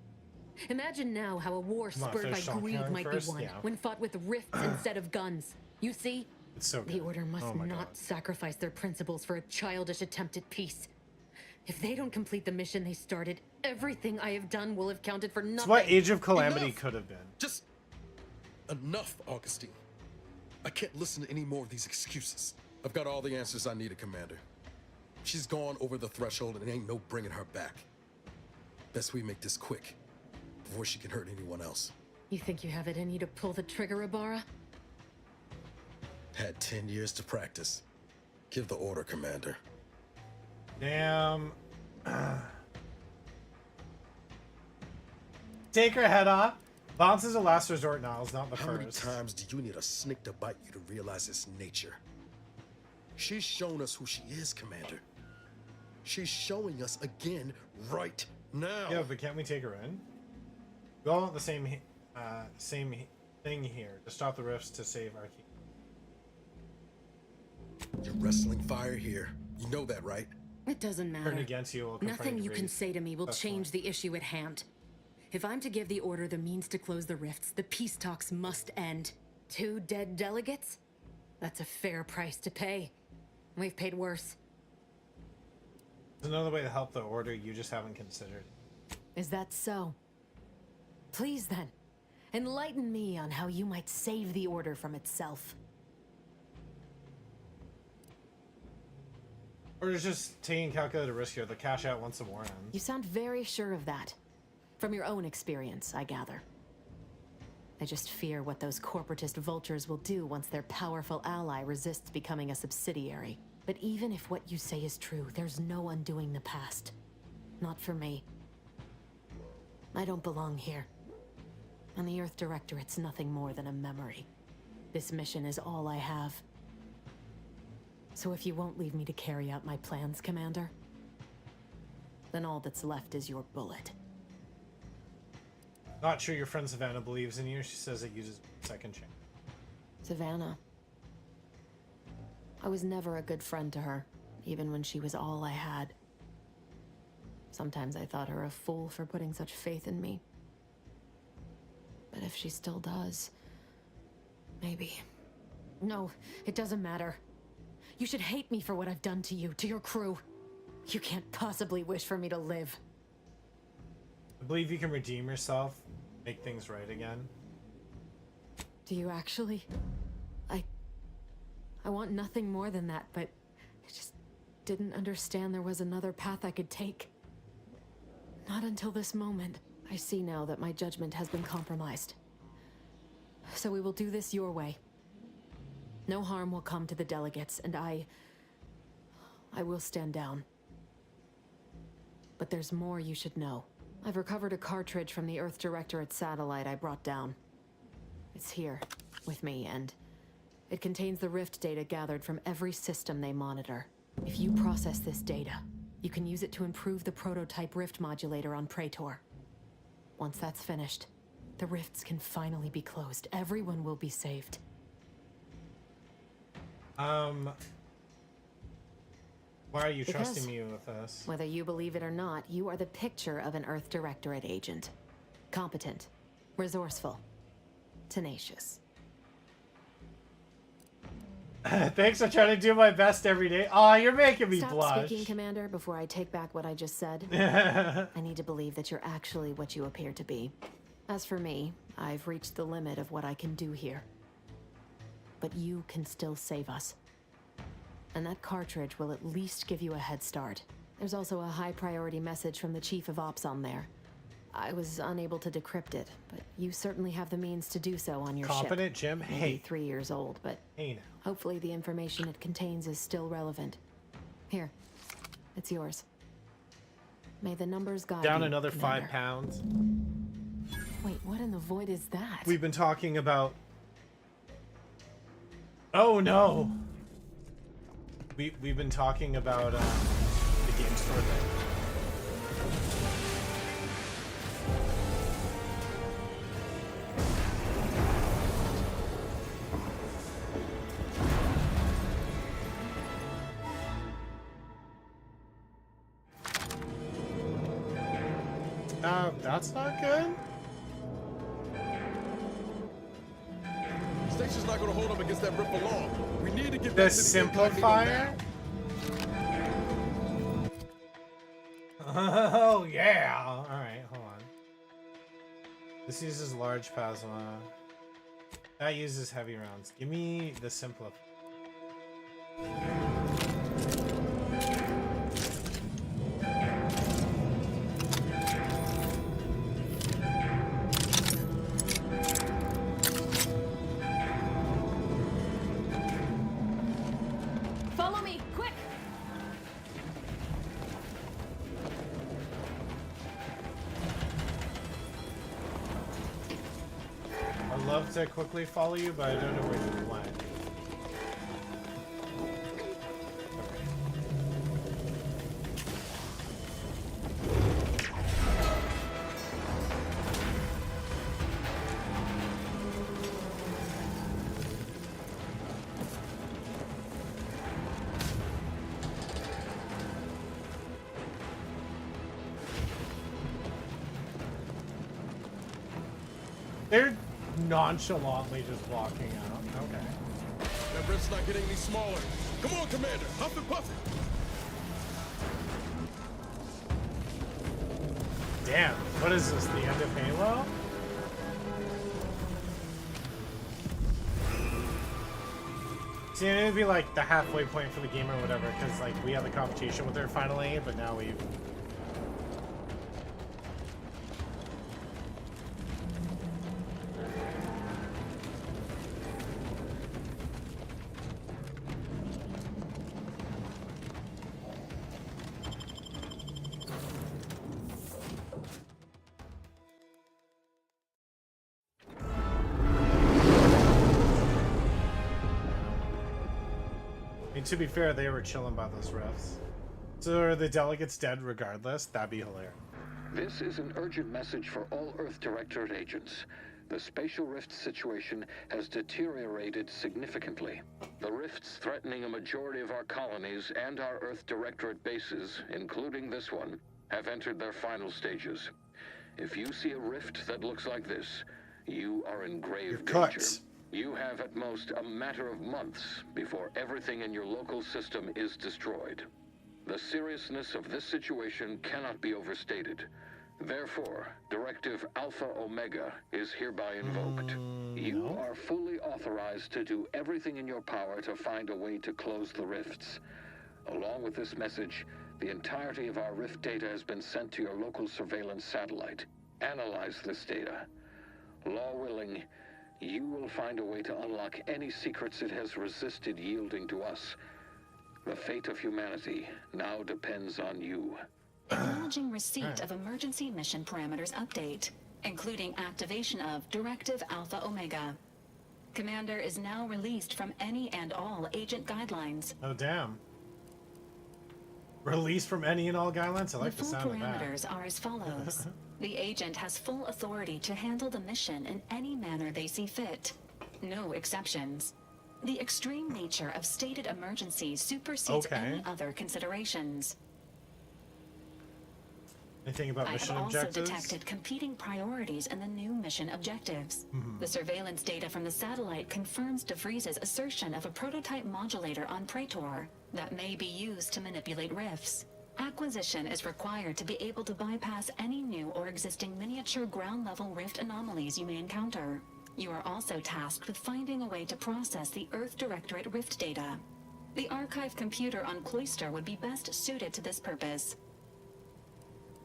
Imagine now how a war Come on, spurred by finish Song greed Kong might first? be won Yeah. when fought with rifts instead of guns. You see? It's so good. The Order must Oh my not God. sacrifice their principles for a childish attempt at peace. If they don't complete the mission they started, everything I have done will have counted for nothing. It's what Age of Calamity Enough! could have been. Just enough, Augustine. I can't listen to any more of these excuses. I've got all the answers I needed, Commander. She's gone over the threshold and ain't no bringing her back. Best we make this quick, before she can hurt anyone else. You think you have it in you to pull the trigger, Ibarra? Had 10 years to practice. Give the order, Commander. Damn. Take her head off. Bounce is a last resort, Niles, not the How many first. times do you need a snake to bite you to realize its nature? She's shown us who she is, Commander. She's showing us again right now. Yeah, but can't we take her in? We all want the same thing here. To stop the rifts to save our king. You're wrestling fire here. You know that, right? It doesn't matter. Turn against you. Will Nothing you can raise. say to me will That's change the issue at hand. If I'm to give the Order the means to close the rifts, the peace talks must end. 2 dead delegates? That's a fair price to pay. We've paid worse. There's another way to help the Order you just haven't considered. Is that so? Please then, enlighten me on how you might save the Order from itself. Or just taking calculated risk here. The cash out once the war ends. You sound very sure of that. From your own experience, I gather. I just fear what those corporatist vultures will do once their powerful ally resists becoming a subsidiary. But even if what you say is true, there's no undoing the past. Not for me. I don't belong here. On the Earth Directorate's nothing more than a memory. This mission is all I have. So if you won't leave me to carry out my plans, Commander, then all that's left is your bullet. Not sure your friend Savannah believes in you. She says it uses second chance. Savannah. I was never a good friend to her, even when she was all I had. Sometimes I thought her a fool for putting such faith in me. But if she still does, maybe. No, it doesn't matter. You should hate me for what I've done to you, to your crew. You can't possibly wish for me to live. I believe you can redeem yourself, make things right again. Do you actually? I want nothing more than that, but I just didn't understand there was another path I could take. Not until this moment. I see now that my judgment has been compromised. So we will do this your way. No harm will come to the delegates, and I will stand down. But there's more you should know. I've recovered a cartridge from the Earth Directorate satellite I brought down. It's here, with me, and it contains the rift data gathered from every system they monitor. If you process this data, you can use it to improve the prototype rift modulator on Praetor. Once that's finished, the rifts can finally be closed. Everyone will be saved. Why are you Because, trusting me with this? whether you believe it or not, you are the picture of an Earth Directorate agent. Competent, resourceful, tenacious. Thanks, I'm trying to do my best every day. Aw, you're making me Stop blush. speaking, Commander, before I take back what I just said. I need to believe that you're actually what you appear to be. As for me, I've reached the limit of what I can do here. But you can still save us. And that cartridge will at least give you a head start. There's also a high priority message from the Chief of Ops on there. I was unable to decrypt it, but you certainly have the means to do so on your ship. Competent, Jim? Maybe Hey. 3 years old, but Hey now. hopefully the information it contains is still relevant. Here, it's yours. May the numbers guide Down you, another Commander. 5 pounds. Wait, what in the void is that? We've been talking about... Oh no! We've been talking about the game store thing. That's not good. Station's not gonna hold up against that rip along. We need to get The back to the simplifier? Oh yeah! Alright, hold on. This uses large plasma. That uses heavy rounds. Give me the simplifier. Follow me, quick! I'd love to quickly follow you, but I don't know where you went. They're nonchalantly just walking out. Okay. That rift's not getting any smaller. Come on, Commander, huff and puff it. Damn, what is this, the end of Halo? See, it would be like the halfway point for the game or whatever, because like we had the competition with her finally, but now we've... I mean, to be fair, they were chilling by those rifts. So are the delegates dead regardless? That'd be hilarious. This is an urgent message for all Earth Directorate agents. The spatial rift situation has deteriorated significantly. The rifts threatening a majority of our colonies and our Earth Directorate bases, including this one, have entered their final stages. If you see a rift that looks like this, you are in grave danger. You have at most a matter of months before everything in your local system is destroyed. The seriousness of this situation cannot be overstated. Therefore, Directive Alpha Omega is hereby invoked. You are fully authorized to do everything in your power to find a way to close the rifts. Along with this message, the entirety of our rift data has been sent to your local surveillance satellite. Analyze this data. Law willing, you will find a way to unlock any secrets it has resisted yielding to us. The fate of humanity now depends on you. Acknowledging receipt of emergency mission parameters update, including activation of Directive Alpha Omega. Commander is now released from any and all agent guidelines. Oh, damn. Released from any and all guidelines? I like the full sound of that. parameters are as follows. The agent has full authority to handle the mission in any manner they see fit. No exceptions. The extreme nature of stated emergencies supersedes any other considerations. Anything about mission I have objectives? also detected competing priorities in the new mission objectives. The surveillance data from the satellite confirms DeVries's assertion of a prototype modulator on Praetor that may be used to manipulate rifts. Acquisition is required to be able to bypass any new or existing miniature ground-level rift anomalies you may encounter. You are also tasked with finding a way to process the Earth Directorate rift data. The archive computer on Cloister would be best suited to this purpose.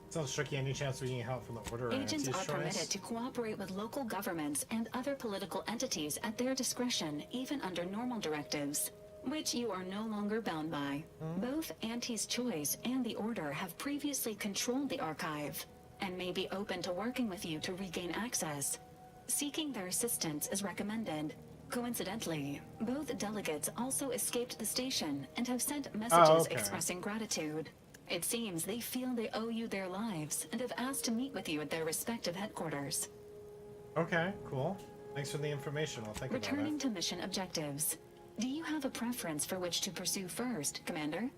Sounds tricky. Any chance we can help from the Order? Agents are permitted to cooperate with local governments and other political entities at their discretion, even under normal directives, which you are no longer bound by. Both Auntie's Choice and the Order have previously controlled the archive, and may be open to working with you to regain access. Seeking their assistance is recommended. Coincidentally, both delegates also escaped the station and have sent messages expressing gratitude. It seems they feel they owe you their lives and have asked to meet with you at their respective headquarters. Okay, cool. Thanks for the information. I'll think about it. Returning to mission objectives. Do you have a preference for which to pursue first, Commander?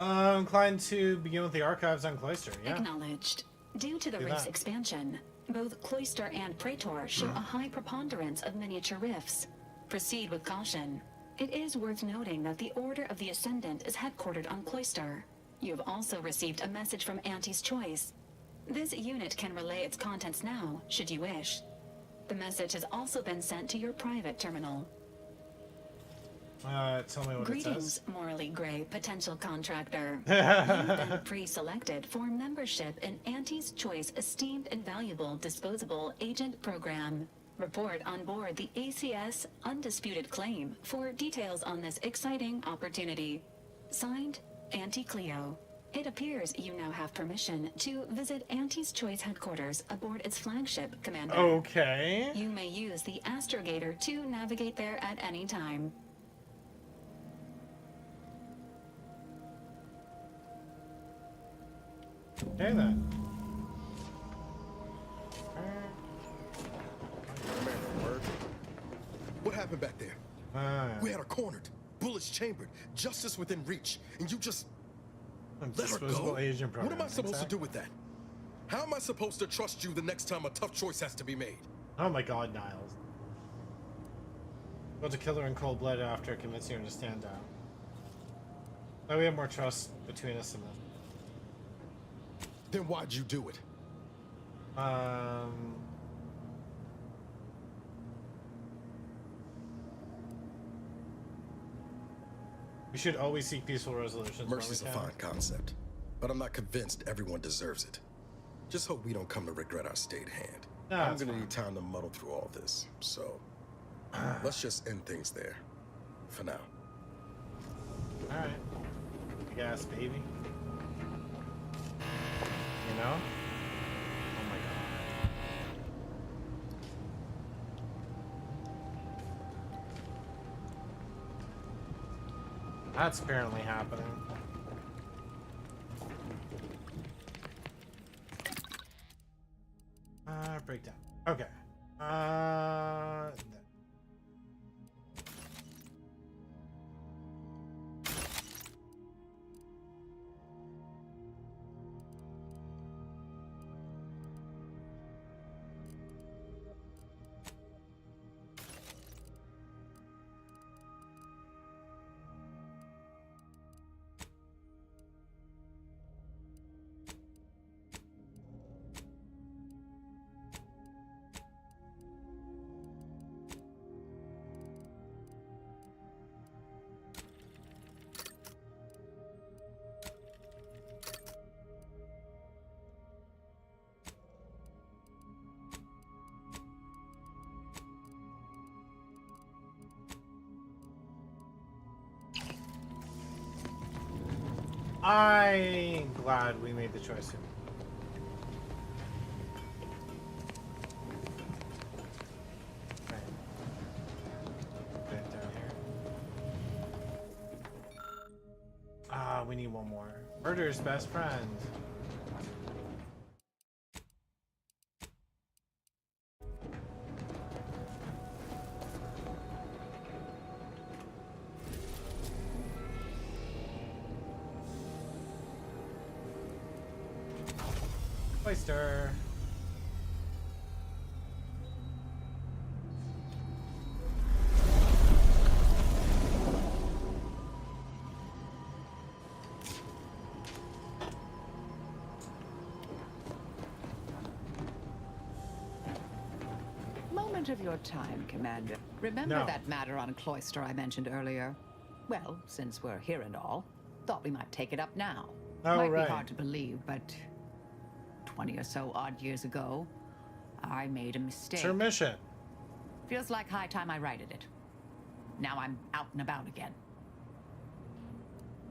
Inclined to begin with the archives on Cloister, yeah. Acknowledged. Due to the rift's expansion, both Cloister and Praetor show a high preponderance of miniature rifts. Proceed with caution. It is worth noting that the Order of the Ascendant is headquartered on Cloister. You have also received a message from Auntie's Choice. This unit can relay its contents now, should you wish. The message has also been sent to your private terminal. Tell me what Greetings, it says. morally gray potential contractor. You've been pre-selected for membership in Auntie's Choice Esteemed and Valuable Disposable Agent Program. Report on board the ACS Undisputed Claim for details on this exciting opportunity. Signed, Auntie Cleo. It appears you now have permission to visit Auntie's Choice headquarters aboard its flagship, Commander. Okay. You may use the astrogator to navigate there at any time. Okay then. What happened back there? We had her cornered, bullets chambered, justice within reach, and you just let her go? Agent What am I supposed to exactly. do with that? How am I supposed to trust you the next time a tough choice has to be made? Oh my god, Niles. About to kill her in cold blood after convincing her to stand down. Now we have more trust between us and them. Then why'd you do it? We should always seek peaceful resolutions. Mercy's a fine concept, but I'm not convinced everyone deserves it. Just hope we don't come to regret our state hand. No, I'm that's gonna fine. need time to muddle through all this, so let's just end things there. For now. Alright. Big ass baby. You know? Oh my god. That's apparently happening. Breakdown. Okay. I'm glad we made the choice here. Right. Put it down here. Ah, we need one more. Murder's best friend. Oyster. Moment of your time, Commander. Remember that matter on Cloister I mentioned earlier? Well, since we're here and all, thought we might take it up now. Might be hard to believe, but 20 or so odd years ago, I made a mistake. It's her mission. Feels like high time I righted it. Now I'm out and about again.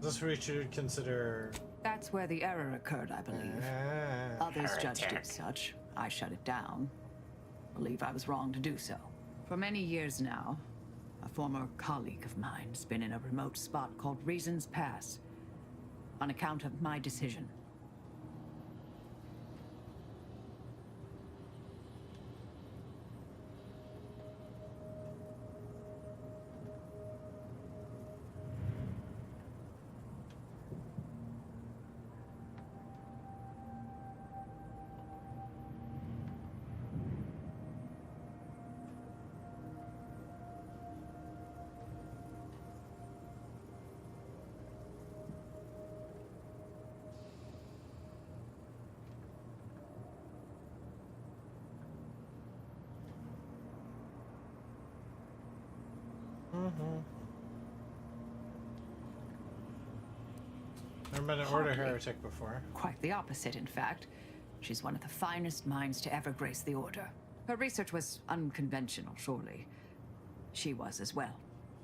This we should consider. That's where the error occurred, I believe. Others judged it such. I shut it down. Believe I was wrong to do so. For many years now, a former colleague of mine's been in a remote spot called Reasons Pass on account of my decision. Never met an Order heretic before. Quite the opposite, in fact. She's one of the finest minds to ever grace the Order. Her research was unconventional, surely. She was as well.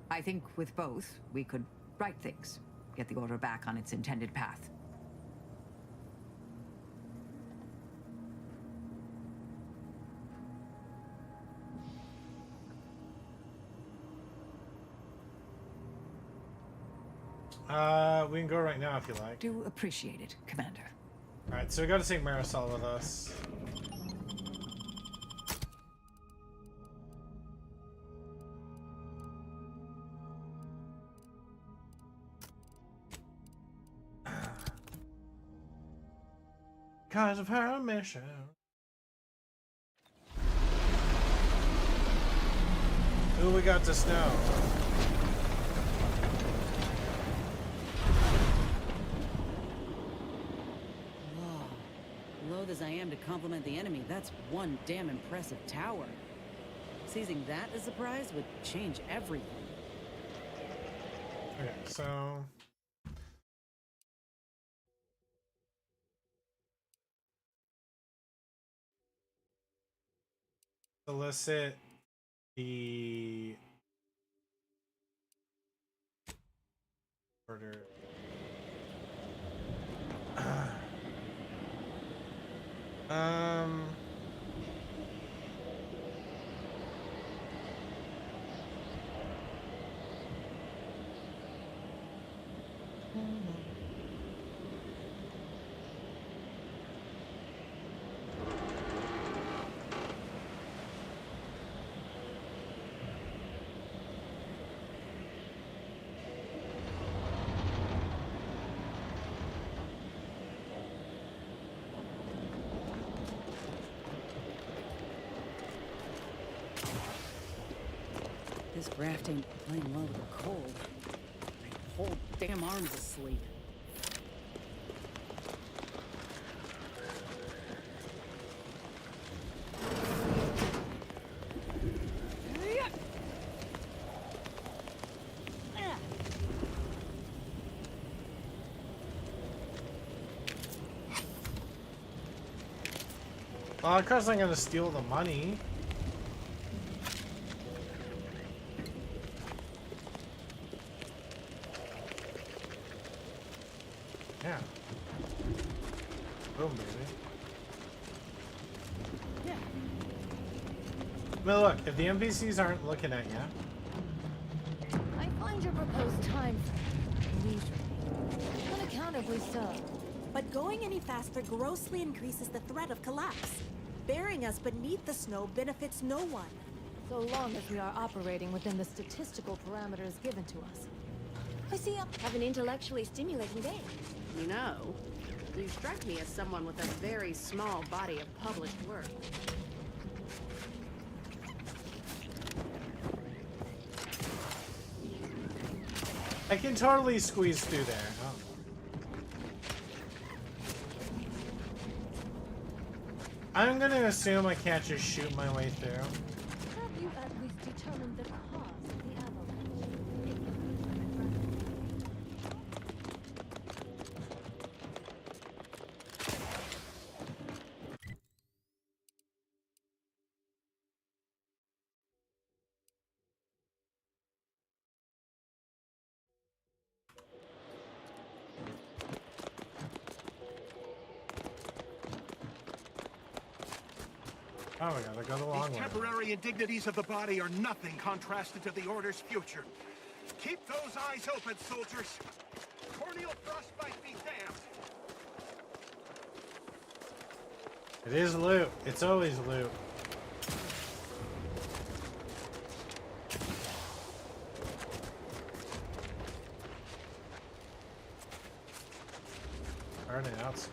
I think with both, we could right things, get the Order back on its intended path. We can go right now if you like. Do appreciate it, Commander. Alright, so we gotta take Marisol with us. Because of her mission. Who we got to snow? Loath as I am to compliment the enemy, that's one damn impressive tower. Seizing that as a prize would change everything. Okay, so... solicit the... order... This raft ain't playing well with the cold. My whole damn arm's asleep. Well, of course I'm gonna steal the money. Yeah. Boom, baby. Yeah. But look, if the NPCs aren't looking at you, I find your proposed time leisurely. Unaccountably so. But going any faster grossly increases the threat of collapse. Burying us beneath the snow benefits no one. So long as we are operating within the statistical parameters given to us. I see you have an intellectually stimulating day. You know, you strike me as someone with a very small body of published work. I can totally squeeze through there. Oh. I'm gonna assume I can't just shoot my way through. Have you at least determined the cause of the avalanche? Oh my god, I go the long These way. temporary indignities of the body are nothing contrasted to the Order's future. Keep those eyes open, soldiers. Corneal frostbite be damned. It is loot. It's always loot. Starting out.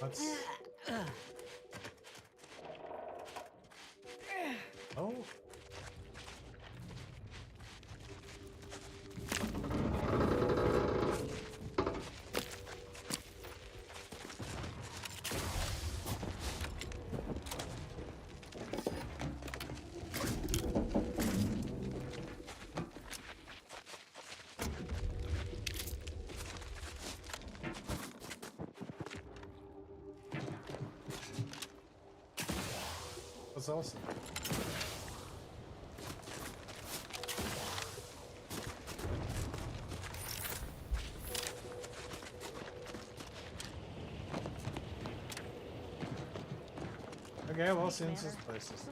Let's... Oh. That's awesome. Okay, well, since this place is...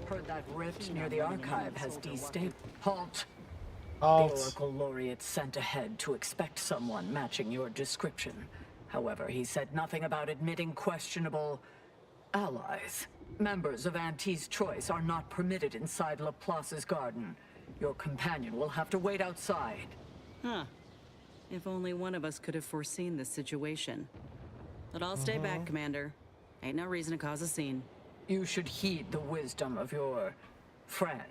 Heard that rift near the archive has destabilized. Halt! Halt. The Oracle Laureate sent ahead to expect someone matching your description. However, he said nothing about admitting questionable allies. Members of Auntie's Choice are not permitted inside Laplace's garden. Your companion will have to wait outside. Huh. If only one of us could have foreseen this situation. But I'll stay back, Commander. Ain't no reason to cause a scene. You should heed the wisdom of your friend.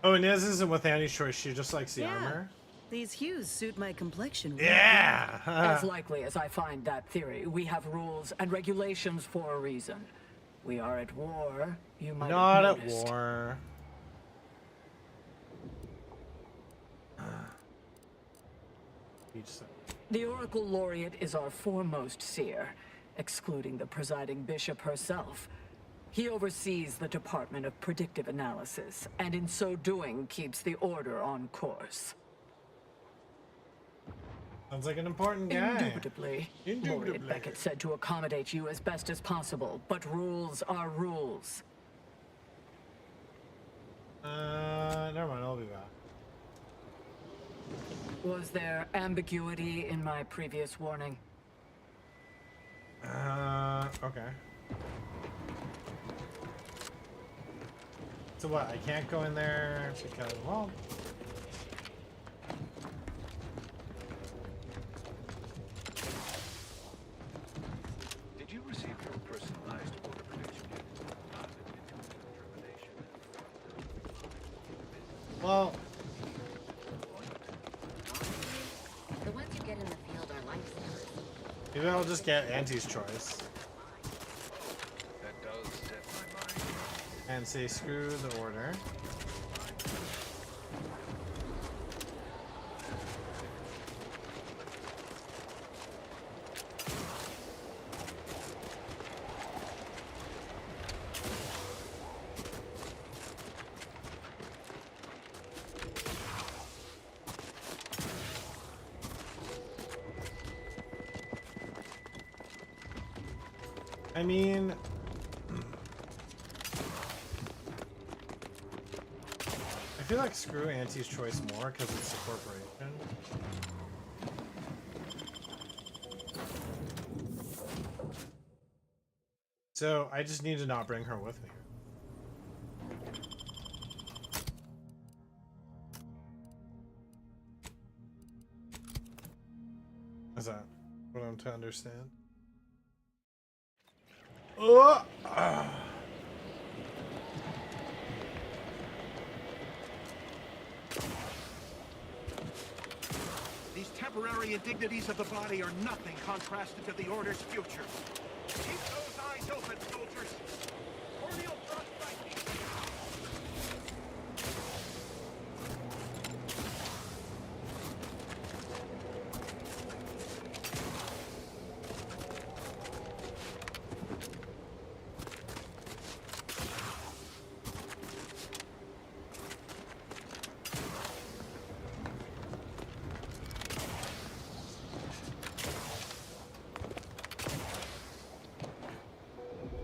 Oh, Inez isn't with Annie's Choice. She just likes the armor. These hues suit my complexion. Yeah! As likely as I find that theory, we have rules and regulations for a reason. We are at war. You might Not have at noticed. war. The Oracle Laureate is our foremost seer, excluding the presiding bishop herself. He oversees the Department of Predictive Analysis, and in so doing keeps the Order on course. Sounds like an important guy. Indubitably. Laureate Beckett said to accommodate you as best as possible, but rules are rules. Never mind, I'll be back. Was there ambiguity in my previous warning? Okay. So what, I can't go in there because, well... Did you receive your personalized order prediction yet? Well... The ones you get in the field are lifesavers. Maybe I'll just get Auntie's Choice. That does set my mind. And say screw the Order. I mean, I feel like screw Auntie's Choice more because it's a corporation. So I just need to not bring her with me. Is that what I'm to understand? Oh! These temporary indignities of the body are nothing contrasted to the Order's future. Keep those eyes open, soldiers. Corneal frostbite.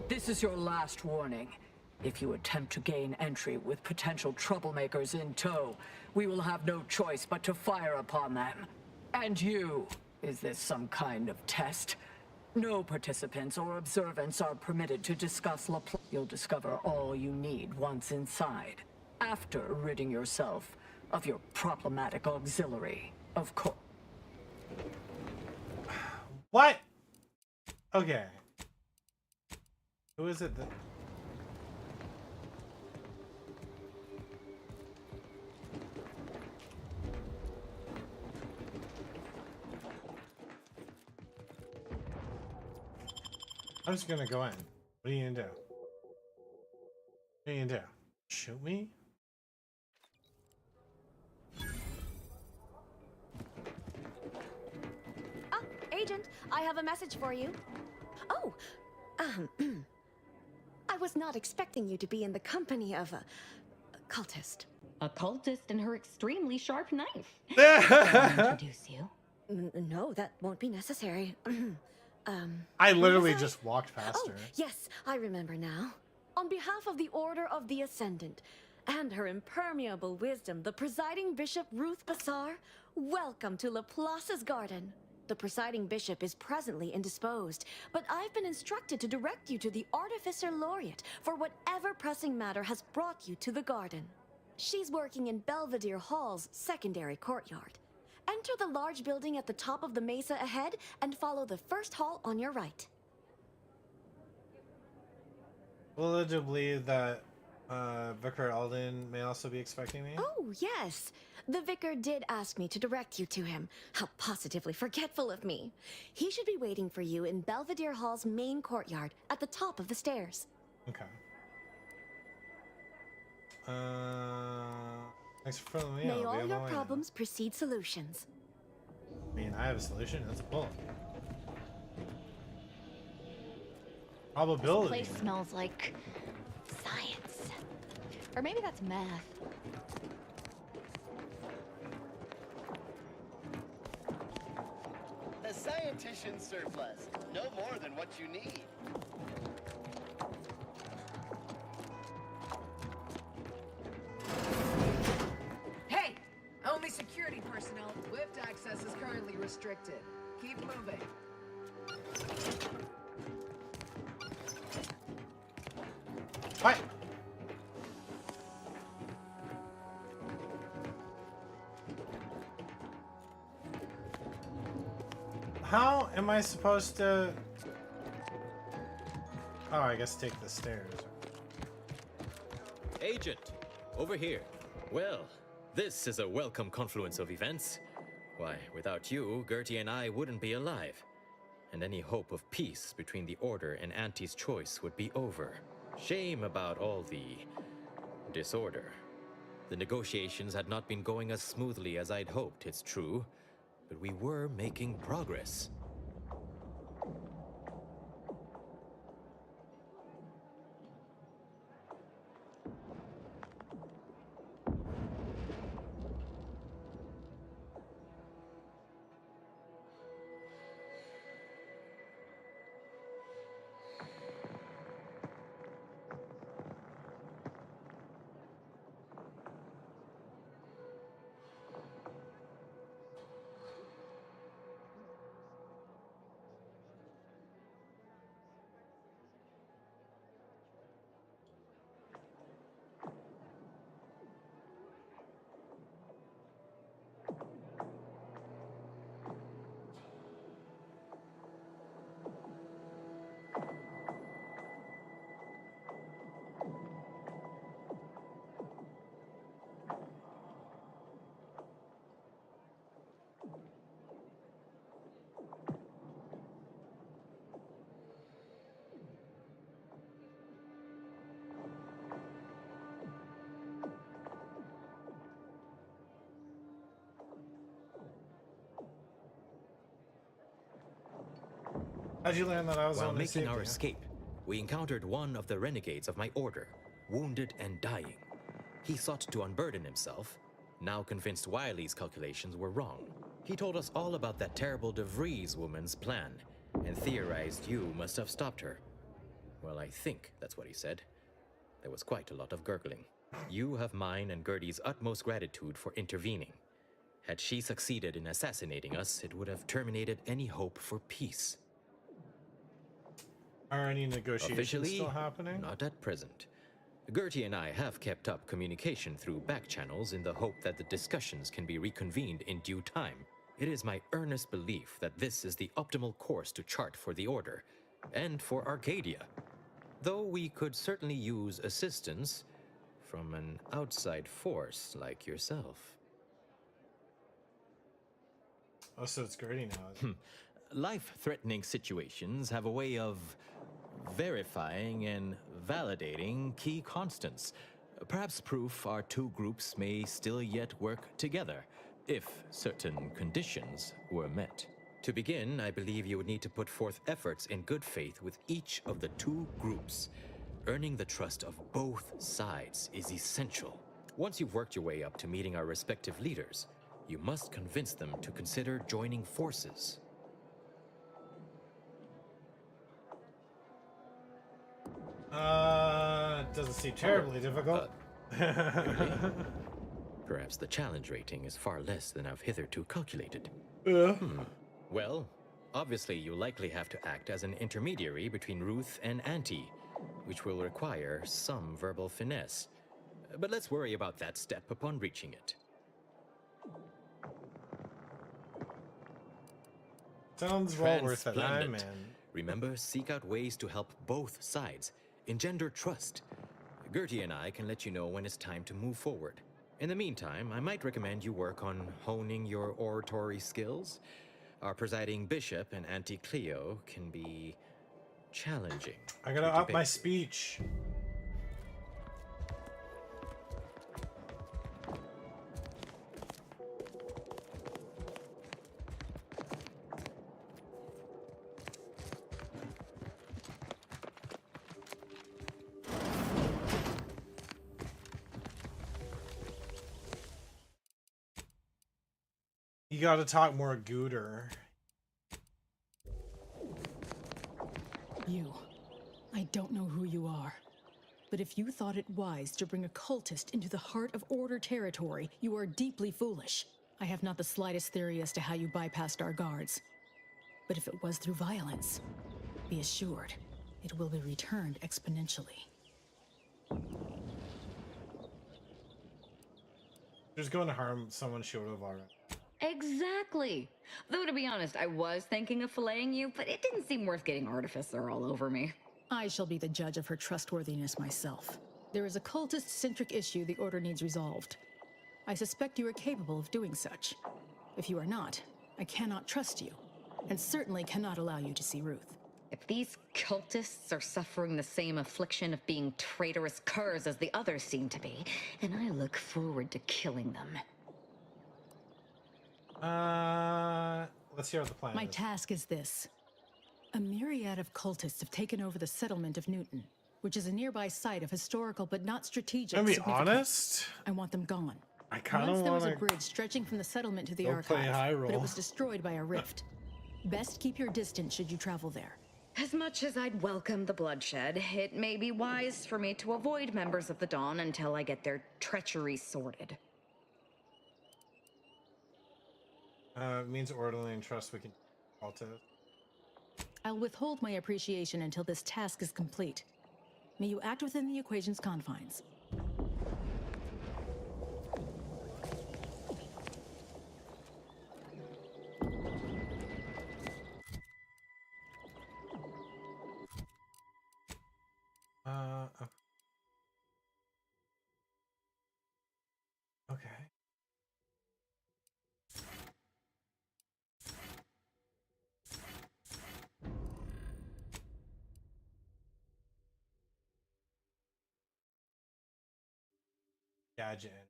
This is your last warning. If you attempt to gain entry with potential troublemakers in tow, we will have no choice but to fire upon them. And you, is this some kind of test? No participants or observants are permitted to discuss LaPlace. You'll discover all you need once inside, after ridding yourself of your problematic auxiliary, of course. What? Okay. Who is it that... I'm just gonna go in. What are you gonna do? What are you gonna do? Shoot me? Ah, Agent, I have a message for you. Oh, I was not expecting you to be in the company of a cultist. A cultist and her extremely sharp knife. Introduce you. No, that won't be necessary. I literally just walked past Oh, her. yes, I remember now. On behalf of the Order of the Ascendant and her impermeable wisdom, the presiding bishop Ruth Bassar, welcome to Laplace's garden. The presiding bishop is presently indisposed, but I've been instructed to direct you to the Artificer Laureate for whatever pressing matter has brought you to the garden. She's working in Belvedere Hall's secondary courtyard. Enter the large building at the top of the mesa ahead and follow the first hall on your right. Will it believe that Vicar Alden may also be expecting me? Oh, yes. The vicar did ask me to direct you to him. How positively forgetful of me. He should be waiting for you in Belvedere Hall's main courtyard at the top of the stairs. Okay. Thanks for filling me May out. all your problems precede solutions. I mean, I have a solution. That's a bullet. Probability. This place smells like science. Or maybe that's math. A scientician's surplus. No more than what you need. Hey! Only security personnel. Lift access is currently restricted. Keep moving. What? How am I supposed to... Oh, I guess take the stairs. Agent, over here. Well, this is a welcome confluence of events. Why, without you, Gertie and I wouldn't be alive. And any hope of peace between the Order and Auntie's Choice would be over. Shame about all the disorder. The negotiations had not been going as smoothly as I'd hoped, it's true. But we were making progress. How'd you learn that I was While on the making our safety? escape, we encountered one of the renegades of my order, wounded and dying. He sought to unburden himself, now convinced Wiley's calculations were wrong. He told us all about that terrible DeVries woman's plan, and theorized you must have stopped her. Well, I think that's what he said. There was quite a lot of gurgling. You have mine and Gertie's utmost gratitude for intervening. Had she succeeded in assassinating us, it would have terminated any hope for peace. Are any negotiations Officially, still happening? not at present. Gertie and I have kept up communication through back channels in the hope that the discussions can be reconvened in due time. It is my earnest belief that this is the optimal course to chart for the Order, and for Arcadia. Though we could certainly use assistance from an outside force like yourself. Oh, so it's Gertie now. Life-threatening situations have a way of verifying and validating key constants. Perhaps proof our two groups may still yet work together, if certain conditions were met. To begin, I believe you would need to put forth efforts in good faith with each of the two groups. Earning the trust of both sides is essential. Once you've worked your way up to meeting our respective leaders, you must convince them to consider joining forces. Doesn't seem terribly difficult. Really? Perhaps the challenge rating is far less than I've hitherto calculated. Well, obviously you likely have to act as an intermediary between Ruth and Auntie, which will require some verbal finesse. But let's worry about that step upon reaching it. Sounds well worth it. I'm in. Remember, seek out ways to help both sides. Engender trust. Gertie and I can let you know when it's time to move forward. In the meantime, I might recommend you work on honing your oratory skills. Our presiding bishop and Auntie Cleo can be challenging. I gotta up my speech. You gotta talk more gooder. You. I don't know who you are. But if you thought it wise to bring a cultist into the heart of Order territory, you are deeply foolish. I have not the slightest theory as to how you bypassed our guards. But if it was through violence, be assured, it will be returned exponentially. Just going to harm someone she would have already. Exactly. Though, to be honest, I was thinking of filleting you, but it didn't seem worth getting Artificer all over me. I shall be the judge of her trustworthiness myself. There is a cultist-centric issue the Order needs resolved. I suspect you are capable of doing such. If you are not, I cannot trust you, and certainly cannot allow you to see Ruth. If these cultists are suffering the same affliction of being traitorous curs as the others seem to be, and I look forward to killing them. Let's hear what the plan My is. task is this. A myriad of cultists have taken over the settlement of Newton, which is a nearby site of historical but not strategic Can I be significance. honest? I want them gone. I kind of Once there was a want to bridge stretching from the settlement to the go play archive, high but it roll. was destroyed by a rift. Best keep your distance should you travel there. As much as I'd welcome the bloodshed, it may be wise for me to avoid members of the Dawn until I get their treachery sorted. It means orderly and trust we can halt it. I'll withhold my appreciation until this task is complete. May you act within the equation's confines. Okay. Gadget.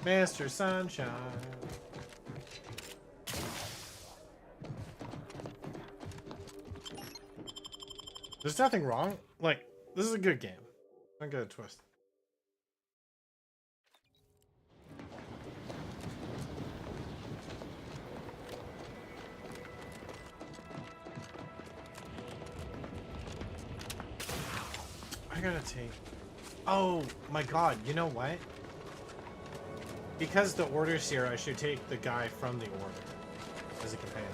Mr. Sunshine. There's nothing wrong. Like, this is a good game. Don't get a twist. I gotta take... Oh my god, you know what? Because the order's here, I should take the guy from the order as a companion.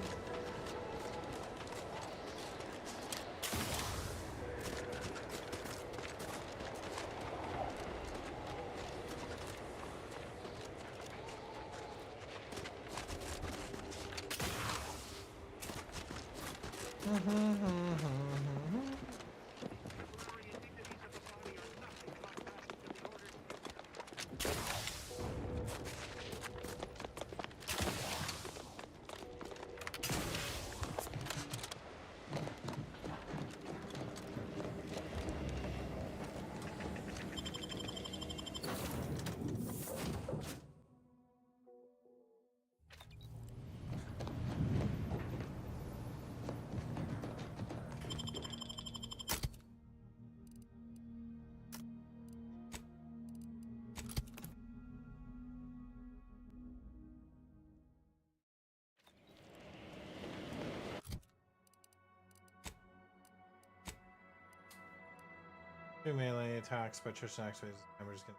Two melee attacks, but your next phase is gonna...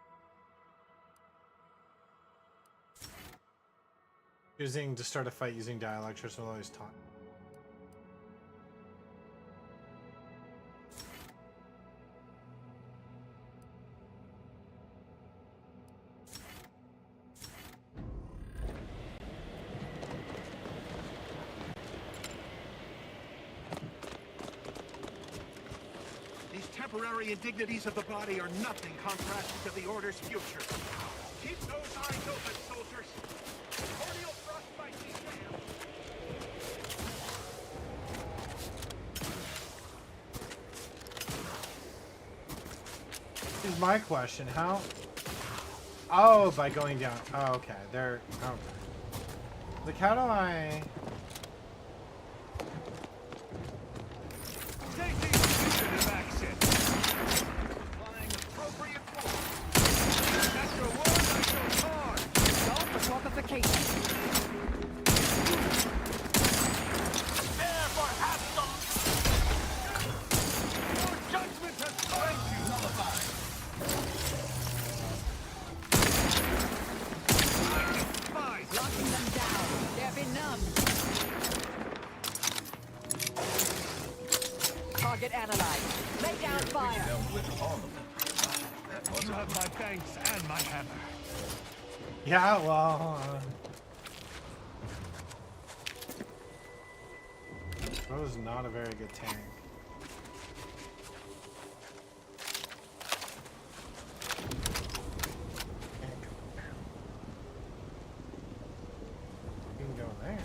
Choosing to start a fight using dialogue will always talk. Temporary indignities of the body are nothing contrasted to the Order's future. Keep those eyes open, soldiers. Cordial thrust by T-Jam. Here's my question. How... Oh, by going down. Oh, okay. There... Okay. Like, how do I... Target analyzed. Lay down fire. You have my thanks and my hammer. Yeah, well... That was not a very good tank. You can go there.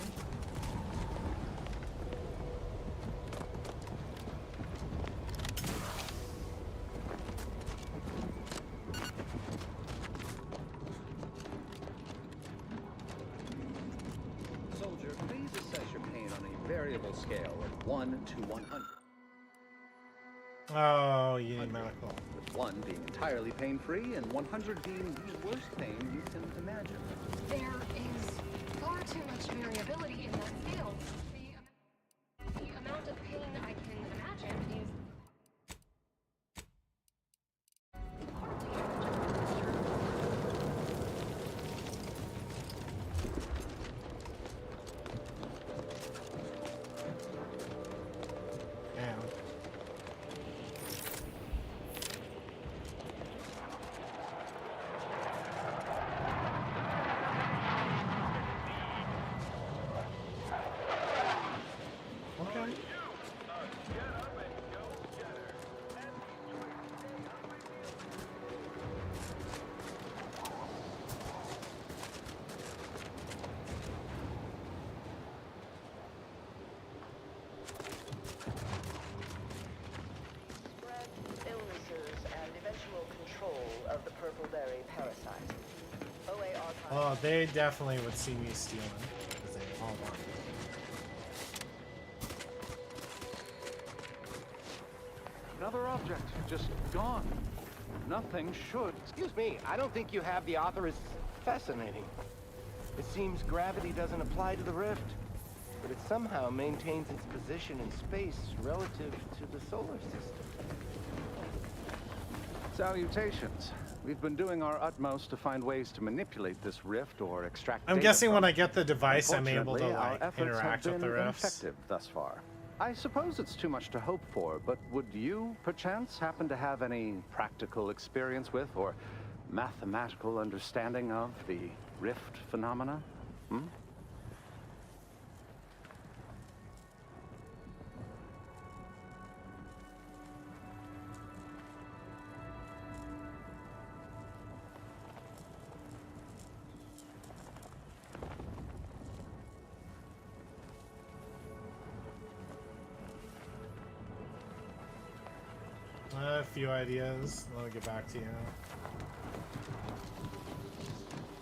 Soldier, please assess your pain on a variable scale of 1 to 100. Oh, you need medical. With 1 being entirely pain-free and 100 being the worst pain you can imagine. There is far too much variability in that field. The amount of pain I can imagine is... illnesses and eventual control of the purple berry parasite. OA archive Oh, they definitely would see me stealing, because they all want it. Another object, just gone. Nothing should. Excuse me, I don't think you have the author is fascinating. It seems gravity doesn't apply to the rift, but it somehow maintains its position in space relative to the solar system. Salutations. We've been doing our utmost to find ways to manipulate this rift or extract I'm data guessing from when it. I get the device, I'm able to Unfortunately, our like efforts interact have with the been rifts. ineffective thus far. I suppose it's too much to hope for, but would you, perchance, happen to have any practical experience with or mathematical understanding of the rift phenomena? Hmm? A few ideas. Let me get back to you.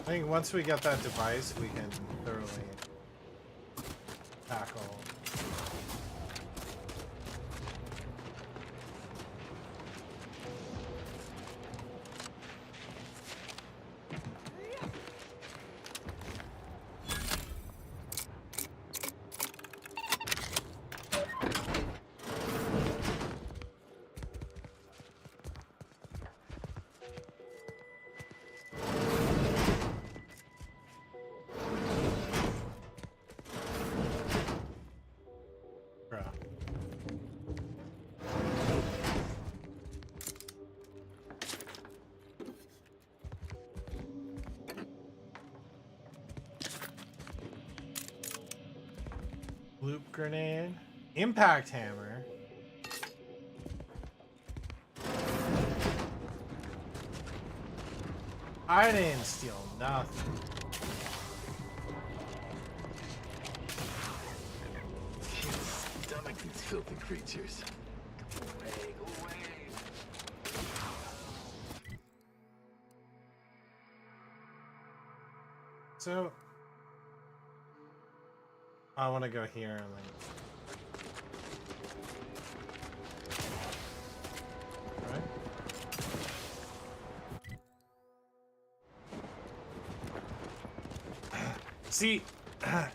I think once we get that device, we can thoroughly tackle. Loop grenade. Impact hammer. I didn't steal nothing. Stomach these filthy creatures. Go away, go away. So I want to go here and then. See,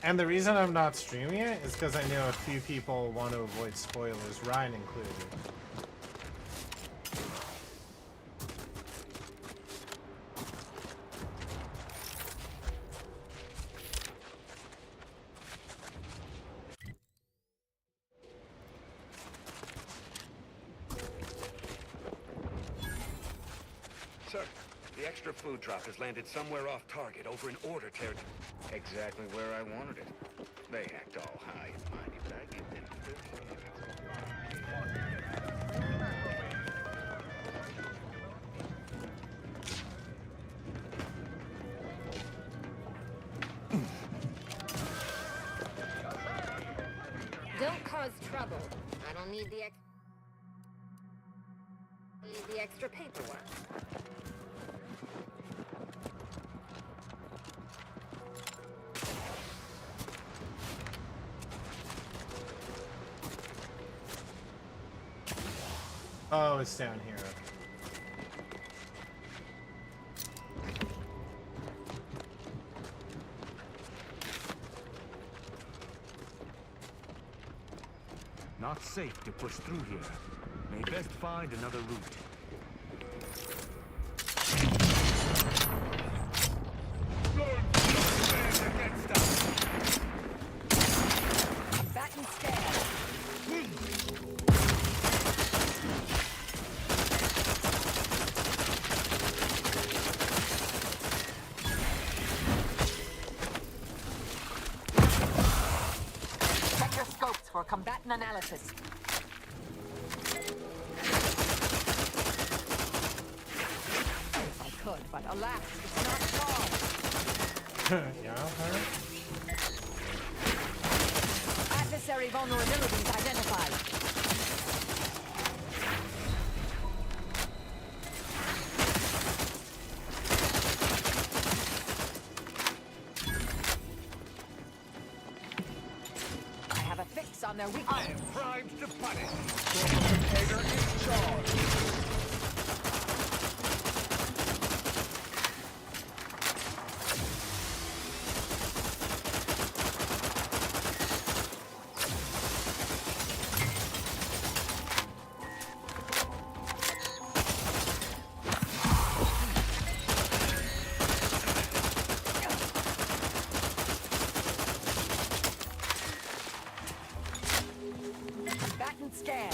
and the reason I'm not streaming it is because I know a few people want to avoid spoilers, Ryan included. Sir, the extra food drop has landed somewhere off target over in Order territory. Exactly where I wanted it. They act all high and mighty, but I give them 30 Don't cause trouble. I don't need the extra paperwork. Oh, it's down here. Not safe to push through here. May best find another route. Back and stab. Check your scopes for combatant analysis. If I could, but alas, it's not far. Yeah, alright. Adversary vulnerabilities identified. on their weak. I am primed to punish. Container in charge. Back and scan.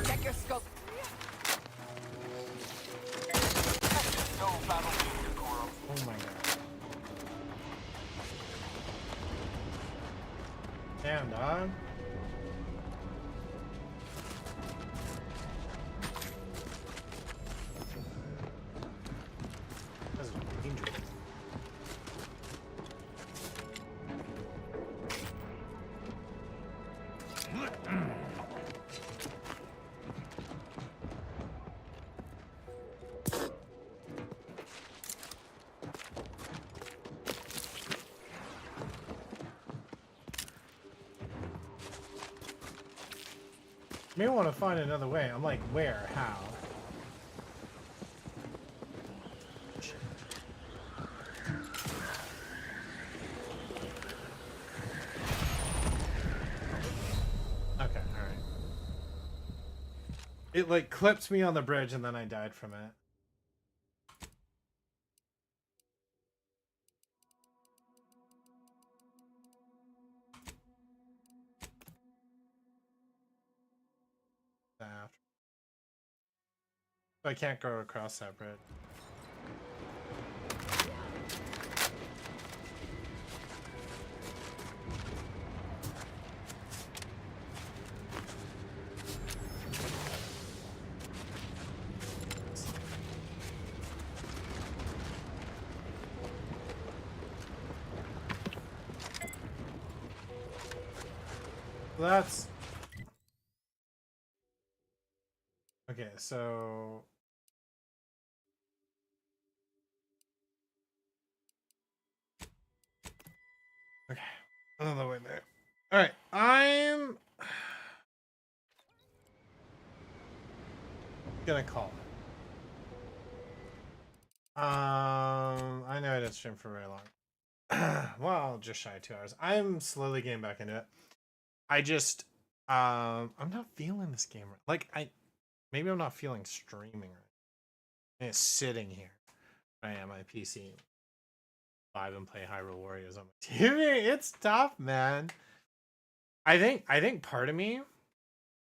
Check your scope. Oh my god. Damn, dog. That's dangerous. May want to find another way. I'm like, where? How? Okay, alright. It like clipped me on the bridge and then I died from it. So I can't go across that bridge. That's okay, so okay, another way there. All right, I'm gonna call it. I know I didn't stream for very long. Well, just shy of 2 hours. I'm slowly getting back into it. I just I'm not feeling this game right. Like maybe I'm not feeling streaming right. And it's sitting here. I am my PC. Live and play Hyrule Warriors on my TV. It's tough, man. I think part of me